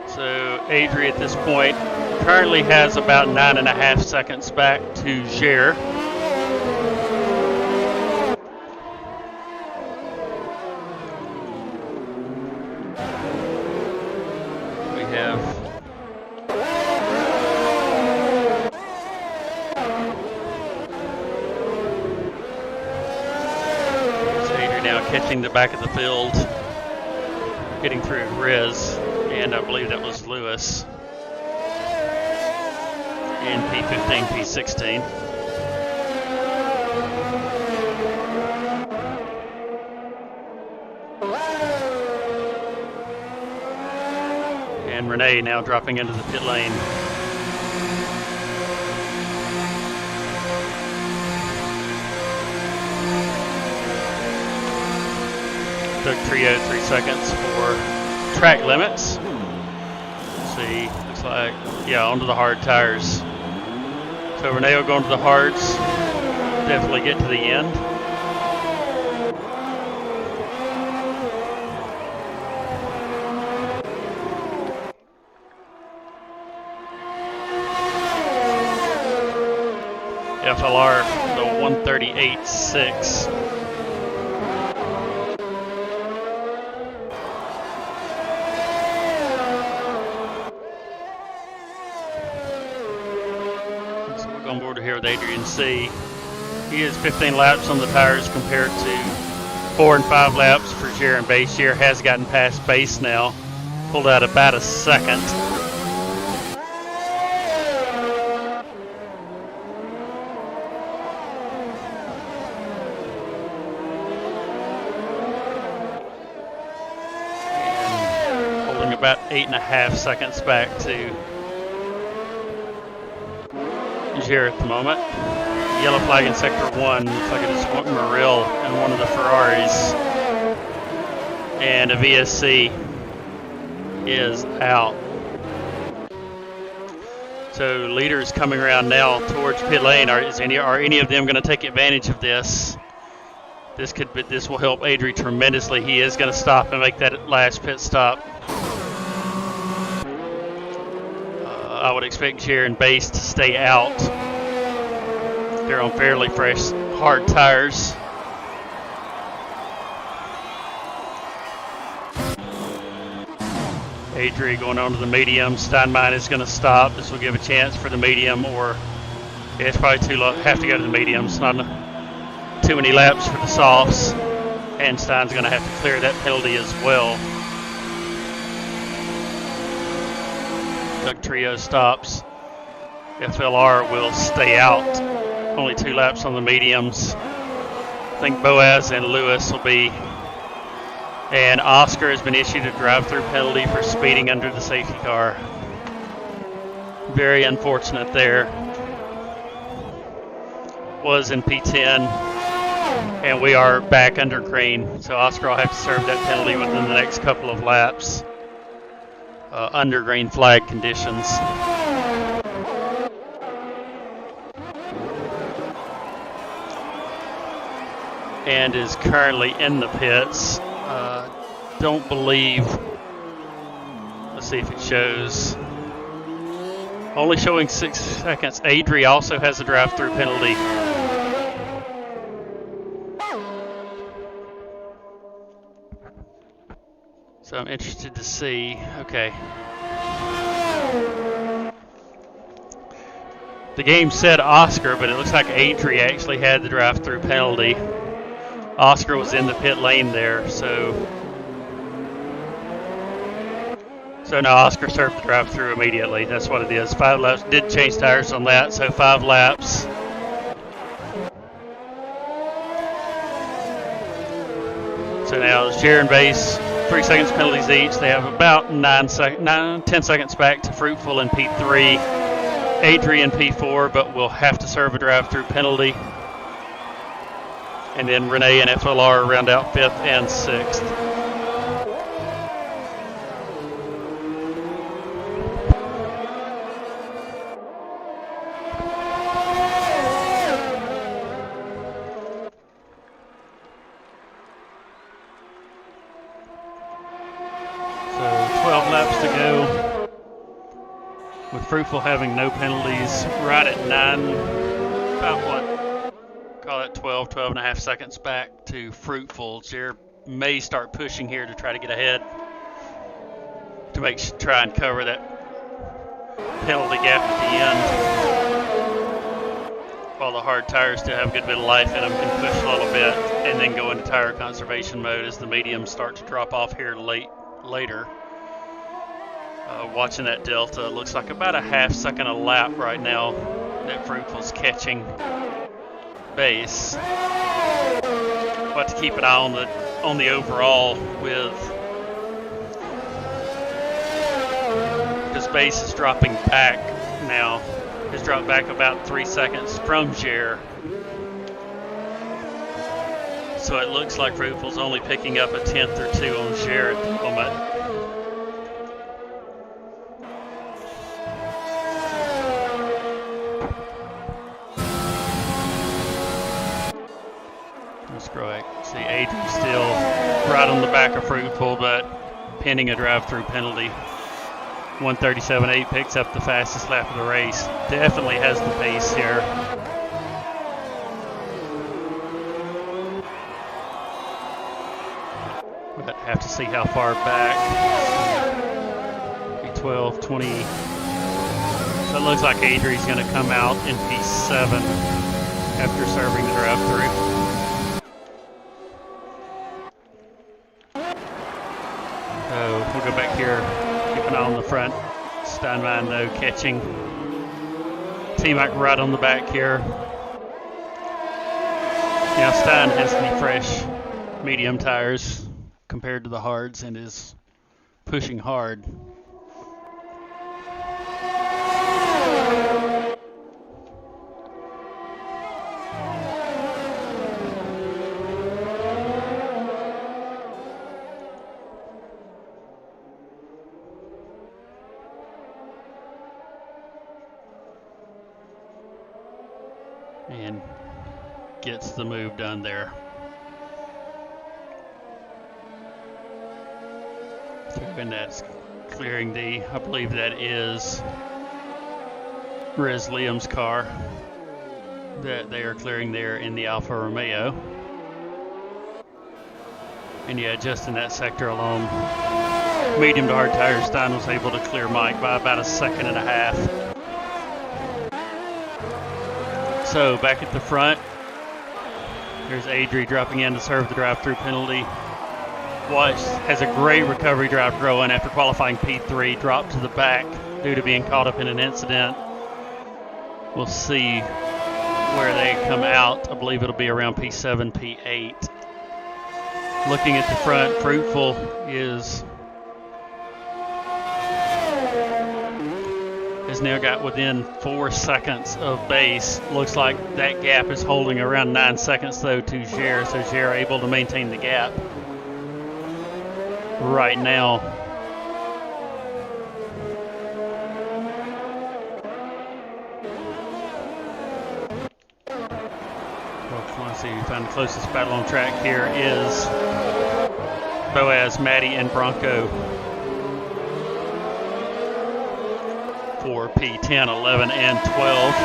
So Adri at this point currently has about 9.5 seconds back to Share. We have Adri now catching the back of the field, getting through Riz, and I believe that was Lewis. In P15, P16. And Renee now dropping into the pit lane. Took Trio 3 seconds for track limits. Let's see, looks like, yeah, onto the hard tires. So Renee will go into the hards, definitely get to the end. FLR, the 138.6. On board here with Adrian C. He is 15 laps on the tires compared to 4 and 5 laps for Share and Base. Share has gotten past Base now, pulled out about a second. And holding about 8.5 seconds back to Share at the moment. Yellow flag in sector 1. Looks like it is Morrill and one of the Ferraris. And a VSC is out. So leaders coming around now towards pit lane. Are any of them going to take advantage of this? This will help Adri tremendously. He is going to stop and make that last pit stop. I would expect Share and Base to stay out. They're on fairly fresh, hard tires. Adri going on to the medium. Steinmeyer is going to stop. This will give a chance for the medium, or yeah, it's probably too low. Have to go to the mediums. Not too many laps for the softs. And Stein's going to have to clear that penalty as well. Doug Trio stops. FLR will stay out. Only 2 laps on the mediums. I think Boaz and Lewis will be. And Oscar has been issued a drive-through penalty for speeding under the safety car. Very unfortunate there. Was in P10, and we are back under green. So Oscar will have to serve that penalty within the next couple of laps under green flag conditions. And is currently in the pits. Don't believe, let's see if it shows, only showing 6 seconds. Adri also has a drive-through penalty. So I'm interested to see, okay. The game said Oscar, but it looks like Adri actually had the drive-through penalty. Oscar was in the pit lane there, so no, Oscar served the drive-through immediately. That's what it is. 5 laps. Did change tires on that, so 5 laps. So now it's Jer and Base, 3 seconds penalties each. They have about 10 seconds back to Fruitful in P3. Adri in P4, but will have to serve a drive-through penalty. And then Renee and FLR round out 5th and 6th. Fruitful having no penalties, right at 9, about what, call it 12 and a half seconds back to Fruitful. Jer may start pushing here to try to get ahead, to try and cover that penalty gap at the end. While the hard tires still have a good bit of life in them, can push a little bit and then go into tire conservation mode as the mediums start to drop off here later. Watching that delta, it looks like about a half second a lap right now that Fruitful's catching Base. We'll have to keep an eye on the overall with, because Base is dropping back now. Has dropped back about 3 seconds from Jer. So it looks like Fruitful's only picking up a 10th or 2 on Jer at the moment. See, Adrian's still right on the back of Fruitful, but pending a drive-through penalty. 1:37.8 picks up the fastest lap of the race. Definitely has the pace here. But have to see how far back. 12, 20. So it looks like Adrian's going to come out in P7 after serving the drive-through. We'll go back here, keep an eye on the front. Steinmeyer, though, catching. T-Mac right on the back here. Now Stein has the fresh medium tires compared to the hards and is pushing hard. And gets the move done there. And that's clearing I believe that is Riz Liam's car that they are clearing there in the Alfa Romeo. And yeah, just in that sector alone, medium to hard tires, Stein was able to clear Mike by about a second and a half. So back at the front, there's Adri dropping in to serve the drive-through penalty. Watch has a great recovery drive going after qualifying P3, dropped to the back due to being caught up in an incident. We'll see where they come out. I believe it'll be around P7, P8. Looking at the front, Fruitful has now got within 4 seconds of base. Looks like that gap is holding around 9 seconds though to Gere, so Gere able to maintain the gap right now. Well, let's see, we find the closest battle on track here is Boaz, Maddie, and Bronco for P10, 11, and 12.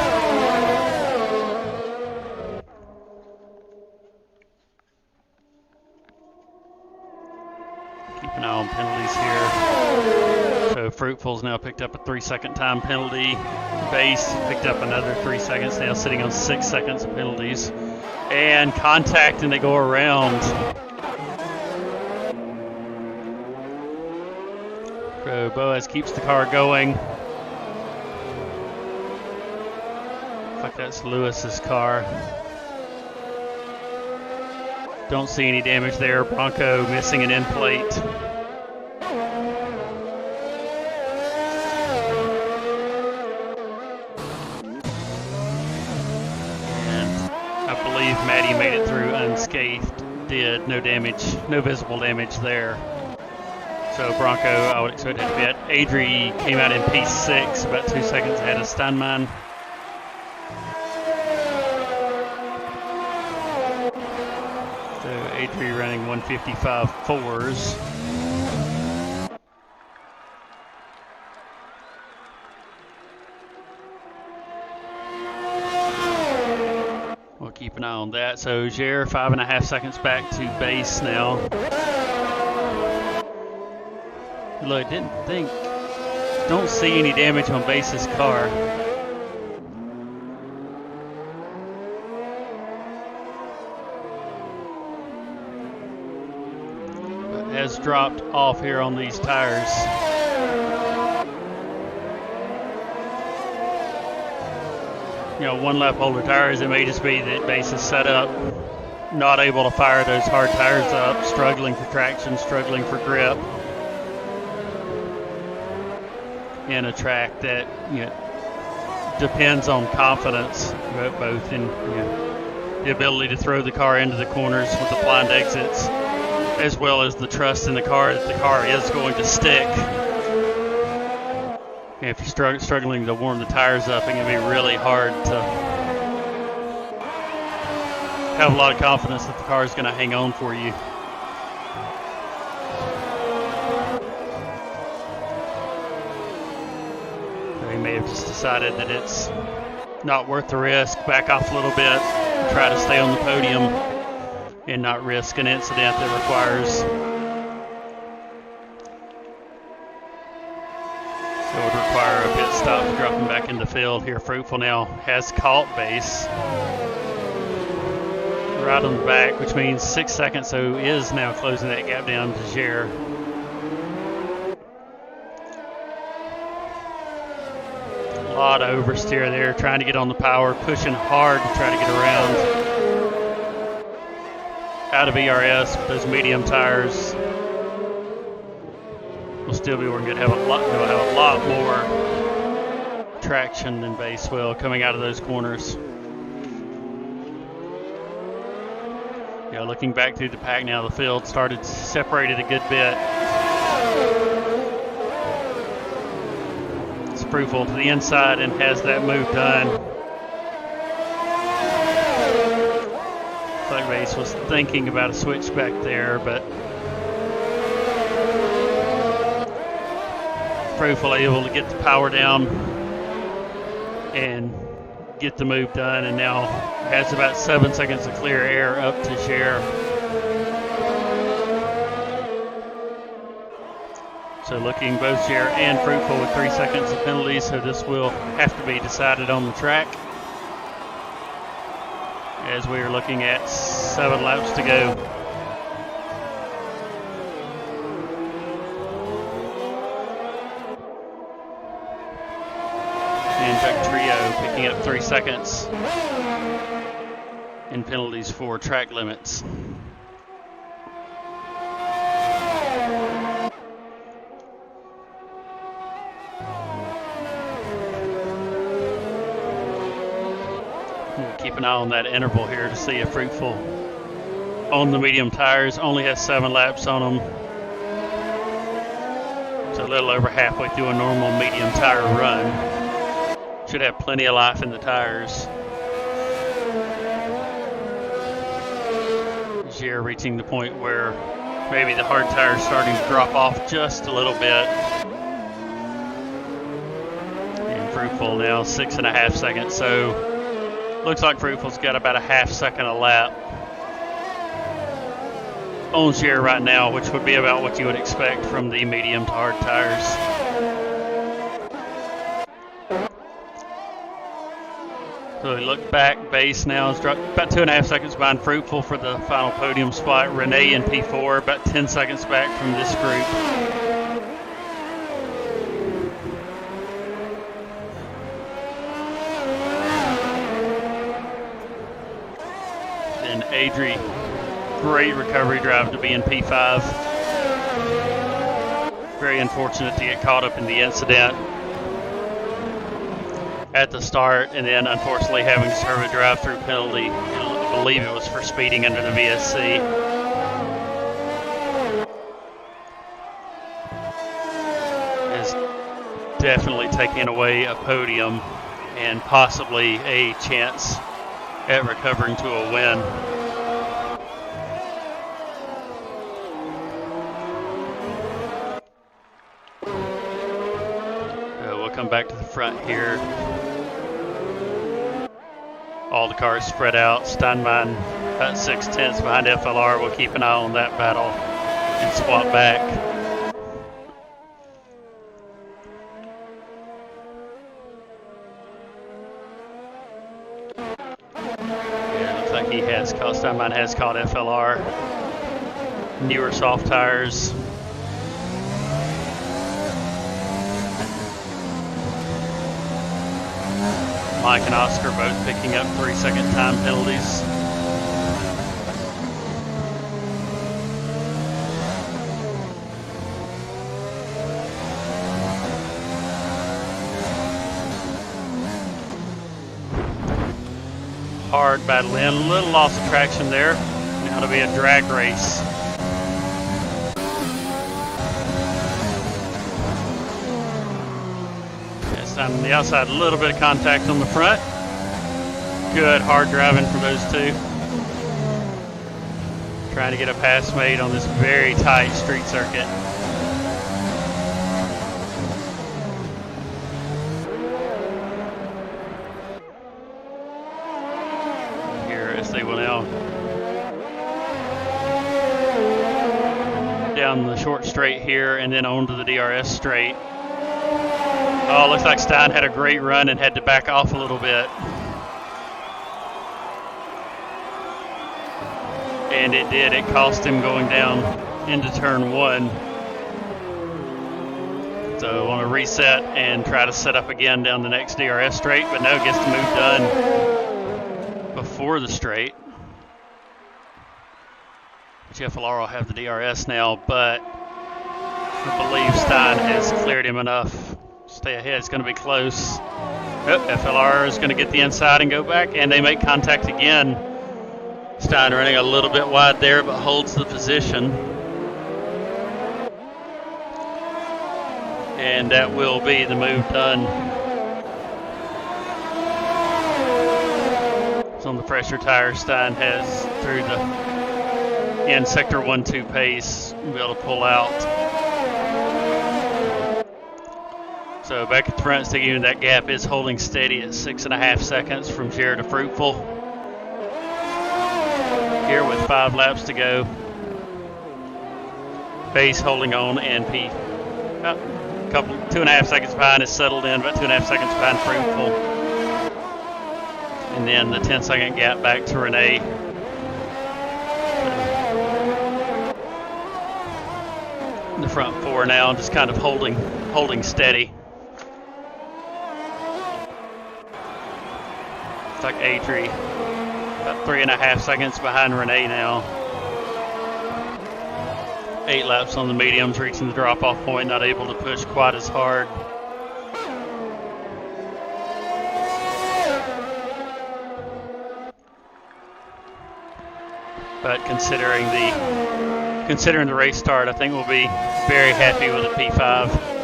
Keep an eye on penalties here. So Fruitful's now picked up a 3-second time penalty. Base picked up another 3 seconds, now sitting on 6 seconds of penalties. And contact, and they go around. So Boaz keeps the car going. Looks like that's Lewis's car. Don't see any damage there. Bronco missing an end plate. And I believe Maddie made it through unscathed. Did. No damage, no visible damage there. So Bronco, I would expect it to be. Adri came out in P6, about 2 seconds ahead of Steinman. So Adri running 155 fours. We'll keep an eye on that. So Gere 5.5 seconds back to base now. Look, don't see any damage on base's car. But has dropped off here on these tires. You know, one lap holder tires, it may just be that base is set up, not able to fire those hard tires up, struggling for traction, struggling for grip. In a track that depends on confidence, both in the ability to throw the car into the corners with the blind exits, as well as the trust in the car that the car is going to stick. And if you're struggling to warm the tires up, it can be really hard to have a lot of confidence that the car is going to hang on for you. May have just decided that it's not worth the risk, back off a little bit, and try to stay on the podium and not risk an incident that requires, it would require a pit stop to drop him back in the field here. Fruitful now has caught base right on the back, which means 6 seconds, so is now closing that gap down to Gere. A lot of oversteer there, trying to get on the power, pushing hard to try to get around. Out of ERS with those medium tires. Will still be working good. Have a lot more traction than base will coming out of those corners. Yeah, looking back through the pack now, the field started separated a good bit. Fruitful to the inside and has that move done. Flag base was thinking about a switch back there, but Fruitful able to get the power down and get the move done, and now has about 7 seconds of clear air up to Gere. So looking both Jair and Fruitful with 3 seconds of penalties, so this will have to be decided on the track as we are looking at 7 laps to go. And Doug Trio picking up 3 seconds in penalties for track limits. Keep an eye on that interval here to see if Fruitful on the medium tires only has 7 laps on them. So a little over halfway through a normal medium tire run. Should have plenty of life in the tires. Jair reaching the point where maybe the hard tire is starting to drop off just a little bit. And Fruitful now 6.5 seconds. So looks like Fruitful's got about a half second a lap on Jair right now, which would be about what you would expect from the medium to hard tires. So we look back, Base now is about 2.5 seconds behind Fruitful for the final podium spot. Renee in P4, about 10 seconds back from this group. Adri, great recovery drive to be in P5. Very unfortunate to get caught up in the incident at the start, and then unfortunately having to serve a drive-through penalty. I believe it was for speeding under the VSC. Is definitely taking away a podium and possibly a chance at recovering to a win. Come back to the front here. All the cars spread out. Steinbein about 6/10 behind FLR. We'll keep an eye on that battle and swap back. Yeah, looks like he has caught, Steinbein has caught FLR. Newer soft tires. Mike and Oscar both picking up 3-second time penalties. Hard battle in, a little loss of traction there. Now to be a drag race. On the outside, a little bit of contact on the front. Good hard driving for those two. Trying to get a pass made on this very tight street circuit. Here as they will now down the short straight here and then onto the DRS straight. Oh, looks like Stein had a great run and had to back off a little bit. And it did. It cost him going down into turn 1. So I want to reset and try to set up again down the next DRS straight, but no, gets the move done before the straight. FLR will have the DRS now, but I believe Stein has cleared him enough. Stay ahead, it's going to be close. Oh, FLR is going to get the inside and go back, and they make contact again. Stein running a little bit wide there, but holds the position. And that will be the move done. So on the pressure tire, Stein has through the in sector 1-2 pace, be able to pull out. So back at the front, sticking in that gap is holding steady at 6.5 seconds from Jair to Fruitful. Here with 5 laps to go. Base holding on and about a couple, 2.5 seconds behind is Settled In, about 2.5 seconds behind Fruitful. And then the 10-second gap back to Renee. The front four now just kind of holding steady. It's like Adri, about 3.5 seconds behind Renee now. 8 laps on the mediums, reaching the drop-off point, not able to push quite as hard. But considering the race start, I think we'll be very happy with a P5.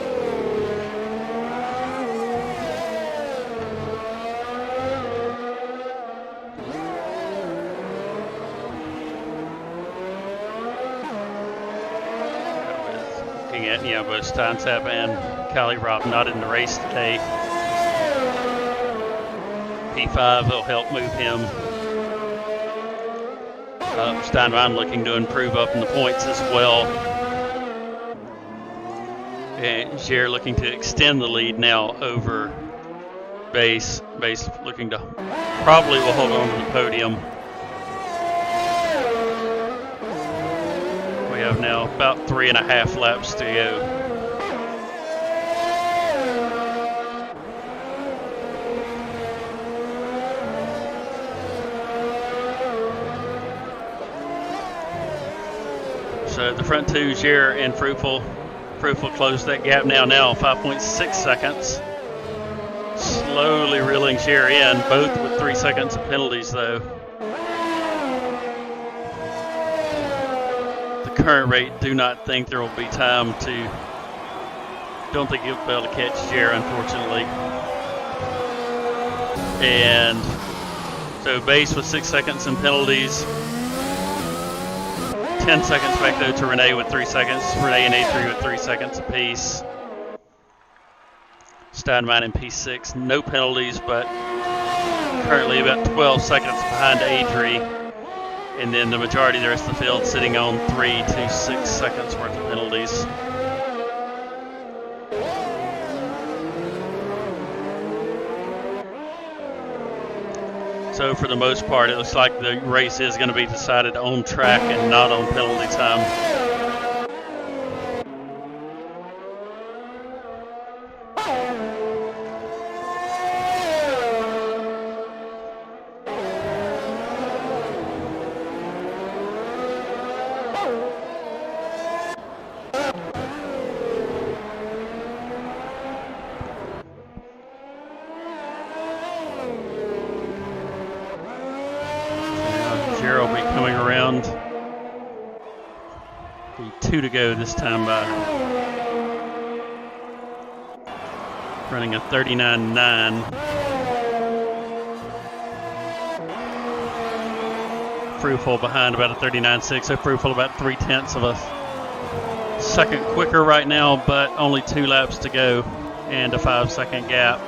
Looking at both Steinsepp and Kylie Robb not in the race today. P5 will help move him up. Steinwein looking to improve up in the points as well. And Gere looking to extend the lead now over Base. Base looking to probably will hold on to the podium. We have now about 3.5 laps to go. So the front two, Gere and Fruitful. Fruitful closed that gap now 5.6 seconds. Slowly reeling Gere in, both with 3 seconds of penalties though. The current rate, do not think there will be time to, don't think you'll be able to catch Gere, unfortunately. And so Base with 6 seconds in penalties. 10 seconds back though to Renee with 3 seconds. Renee and A3 with 3 seconds apiece. Steinwein in P6, no penalties, but currently about 12 seconds behind Adri. And then the majority of the rest of the field sitting on 3 to 6 seconds worth of penalties. So for the most part, it looks like the race is going to be decided on track and not on penalty time. Gere will be coming around. Be 2 to go this time by running a 39.9. Fruitful behind about a 39.6, so Fruitful about 0.3 of a second quicker right now, but only 2 laps to go and a 5-second gap.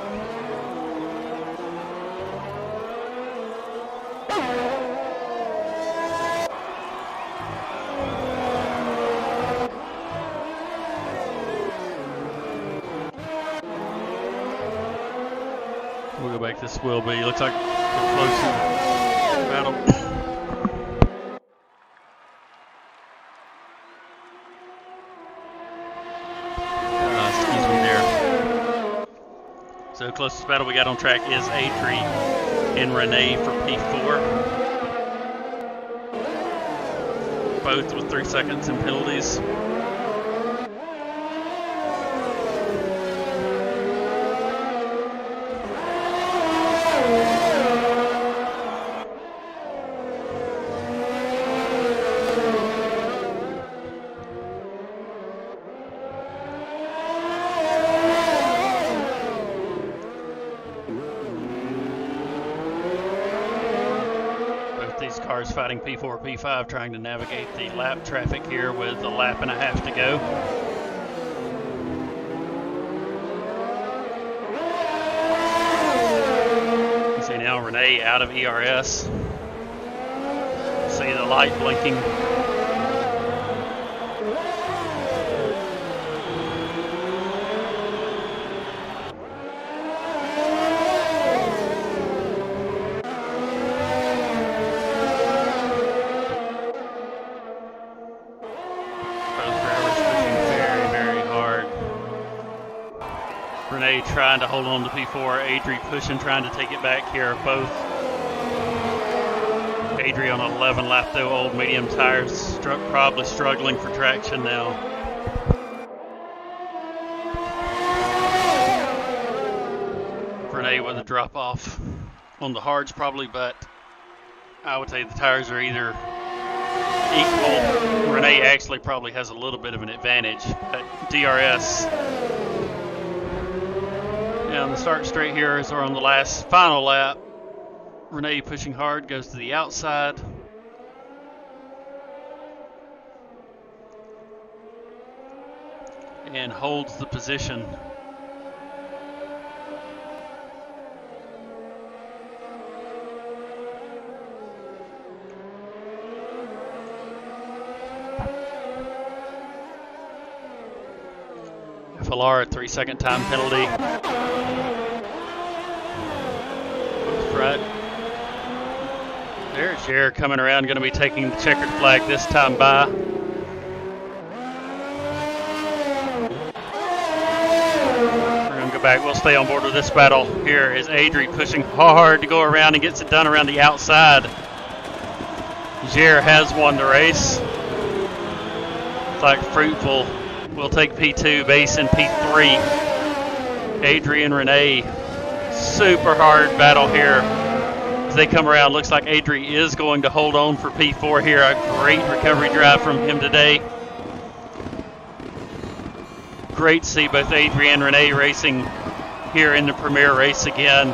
We'll go back. This will be. Looks like we're close to battle. Excuse me there. So closest battle we got on track is Adri and Renee for P4. Both with 3 seconds in penalties. These cars fighting P4, P5, trying to navigate the lap traffic here with a lap and a half to go. You see now Renee out of ERS. See the light blinking. trying to hold on to P4. Adri pushing, trying to take it back here. Both. Adri on 11 lap though, old medium tires, probably struggling for traction now. Renee with a drop off on the hards probably, but I would say the tires are either equal. Renee actually probably has a little bit of an advantage, but DRS. And the start straight here is on the final lap. Renee pushing hard, goes to the outside. And holds the position. FLR, 3-second time penalty. Right. There's Jer coming around, going to be taking the checkered flag this time by. We're going to go back. We'll stay on board with this battle. Here is Adri pushing hard to go around and gets it done around the outside. Jer has won the race. It's like Fruitful will take P2, Base in P3. Adri and Renee, super hard battle here as they come around. Looks like Adri is going to hold on for P4 here. A great recovery drive from him today. Great to see both Adri and Renee racing here in the Premier race again.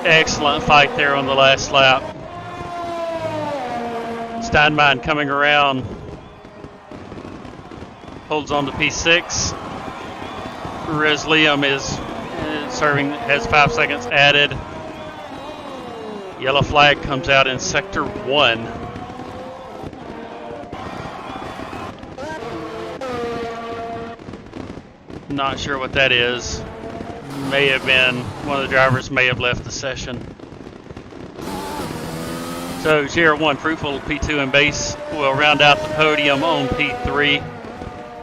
Excellent fight there on the last lap. Steinbein coming around. Holds on to P6. Resliam is serving, has 5 seconds added. Yellow flag comes out in sector 1. Not sure what that is. May have been, one of the drivers may have left the session. So GR1, Fruitful, P2 and Base will round out the podium on P3.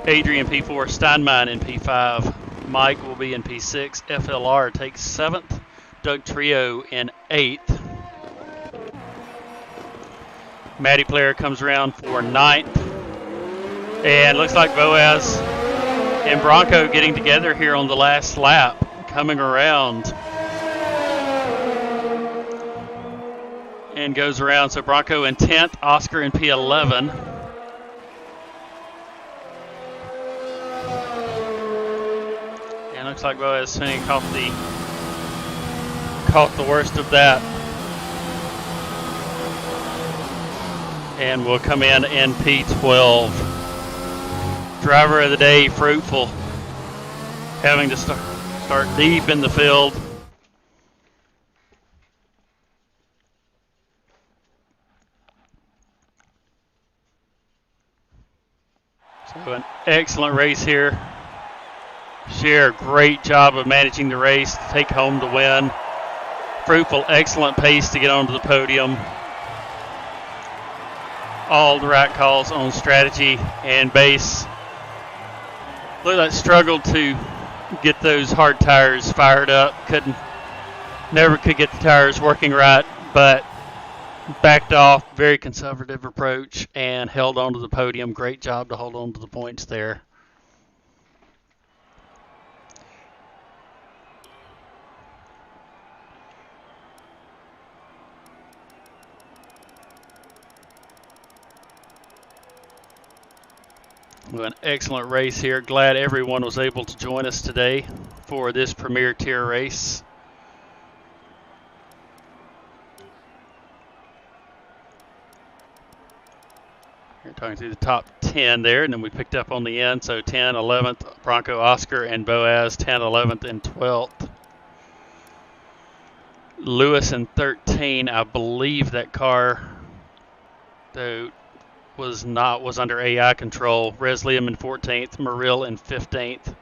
Adrian P4, Steinbein in P5. Mike will be in P6. FLR takes 7th. Doug Trio in 8th. Matty Player comes around for 9th. And looks like Boaz and Bronco getting together here on the last lap, coming around. And goes around. So Bronco in 10th, Oscar in P11. Looks like Boaz Sweeney caught the worst of that, and will come in P12. Driver of the day, Fruitful, having to start deep in the field. So an excellent race here. Cher, great job of managing the race to take home the win. Fruitful, excellent pace to get onto the podium. All the right calls on strategy and Base. Looked like struggled to get those hard tires fired up. Never could get the tires working right, but backed off, very conservative approach, and held onto the podium. Great job to hold on to the points there. An excellent race here. Glad everyone was able to join us today for this Premier Tier race. We're talking through the top 10 there, and then we picked up on the end. So 10, 11th, Bronco, Oscar, and Boaz, 10, 11th, and 12th. Lewis in 13. I believe that car, though, was under AI control. Resliam in 14th, Murrill in 15th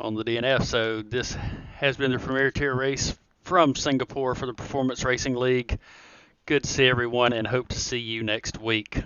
on the DNF. So this has been the Premier Tier race from Singapore for the Performance Racing League. Good to see everyone and hope to see you next week.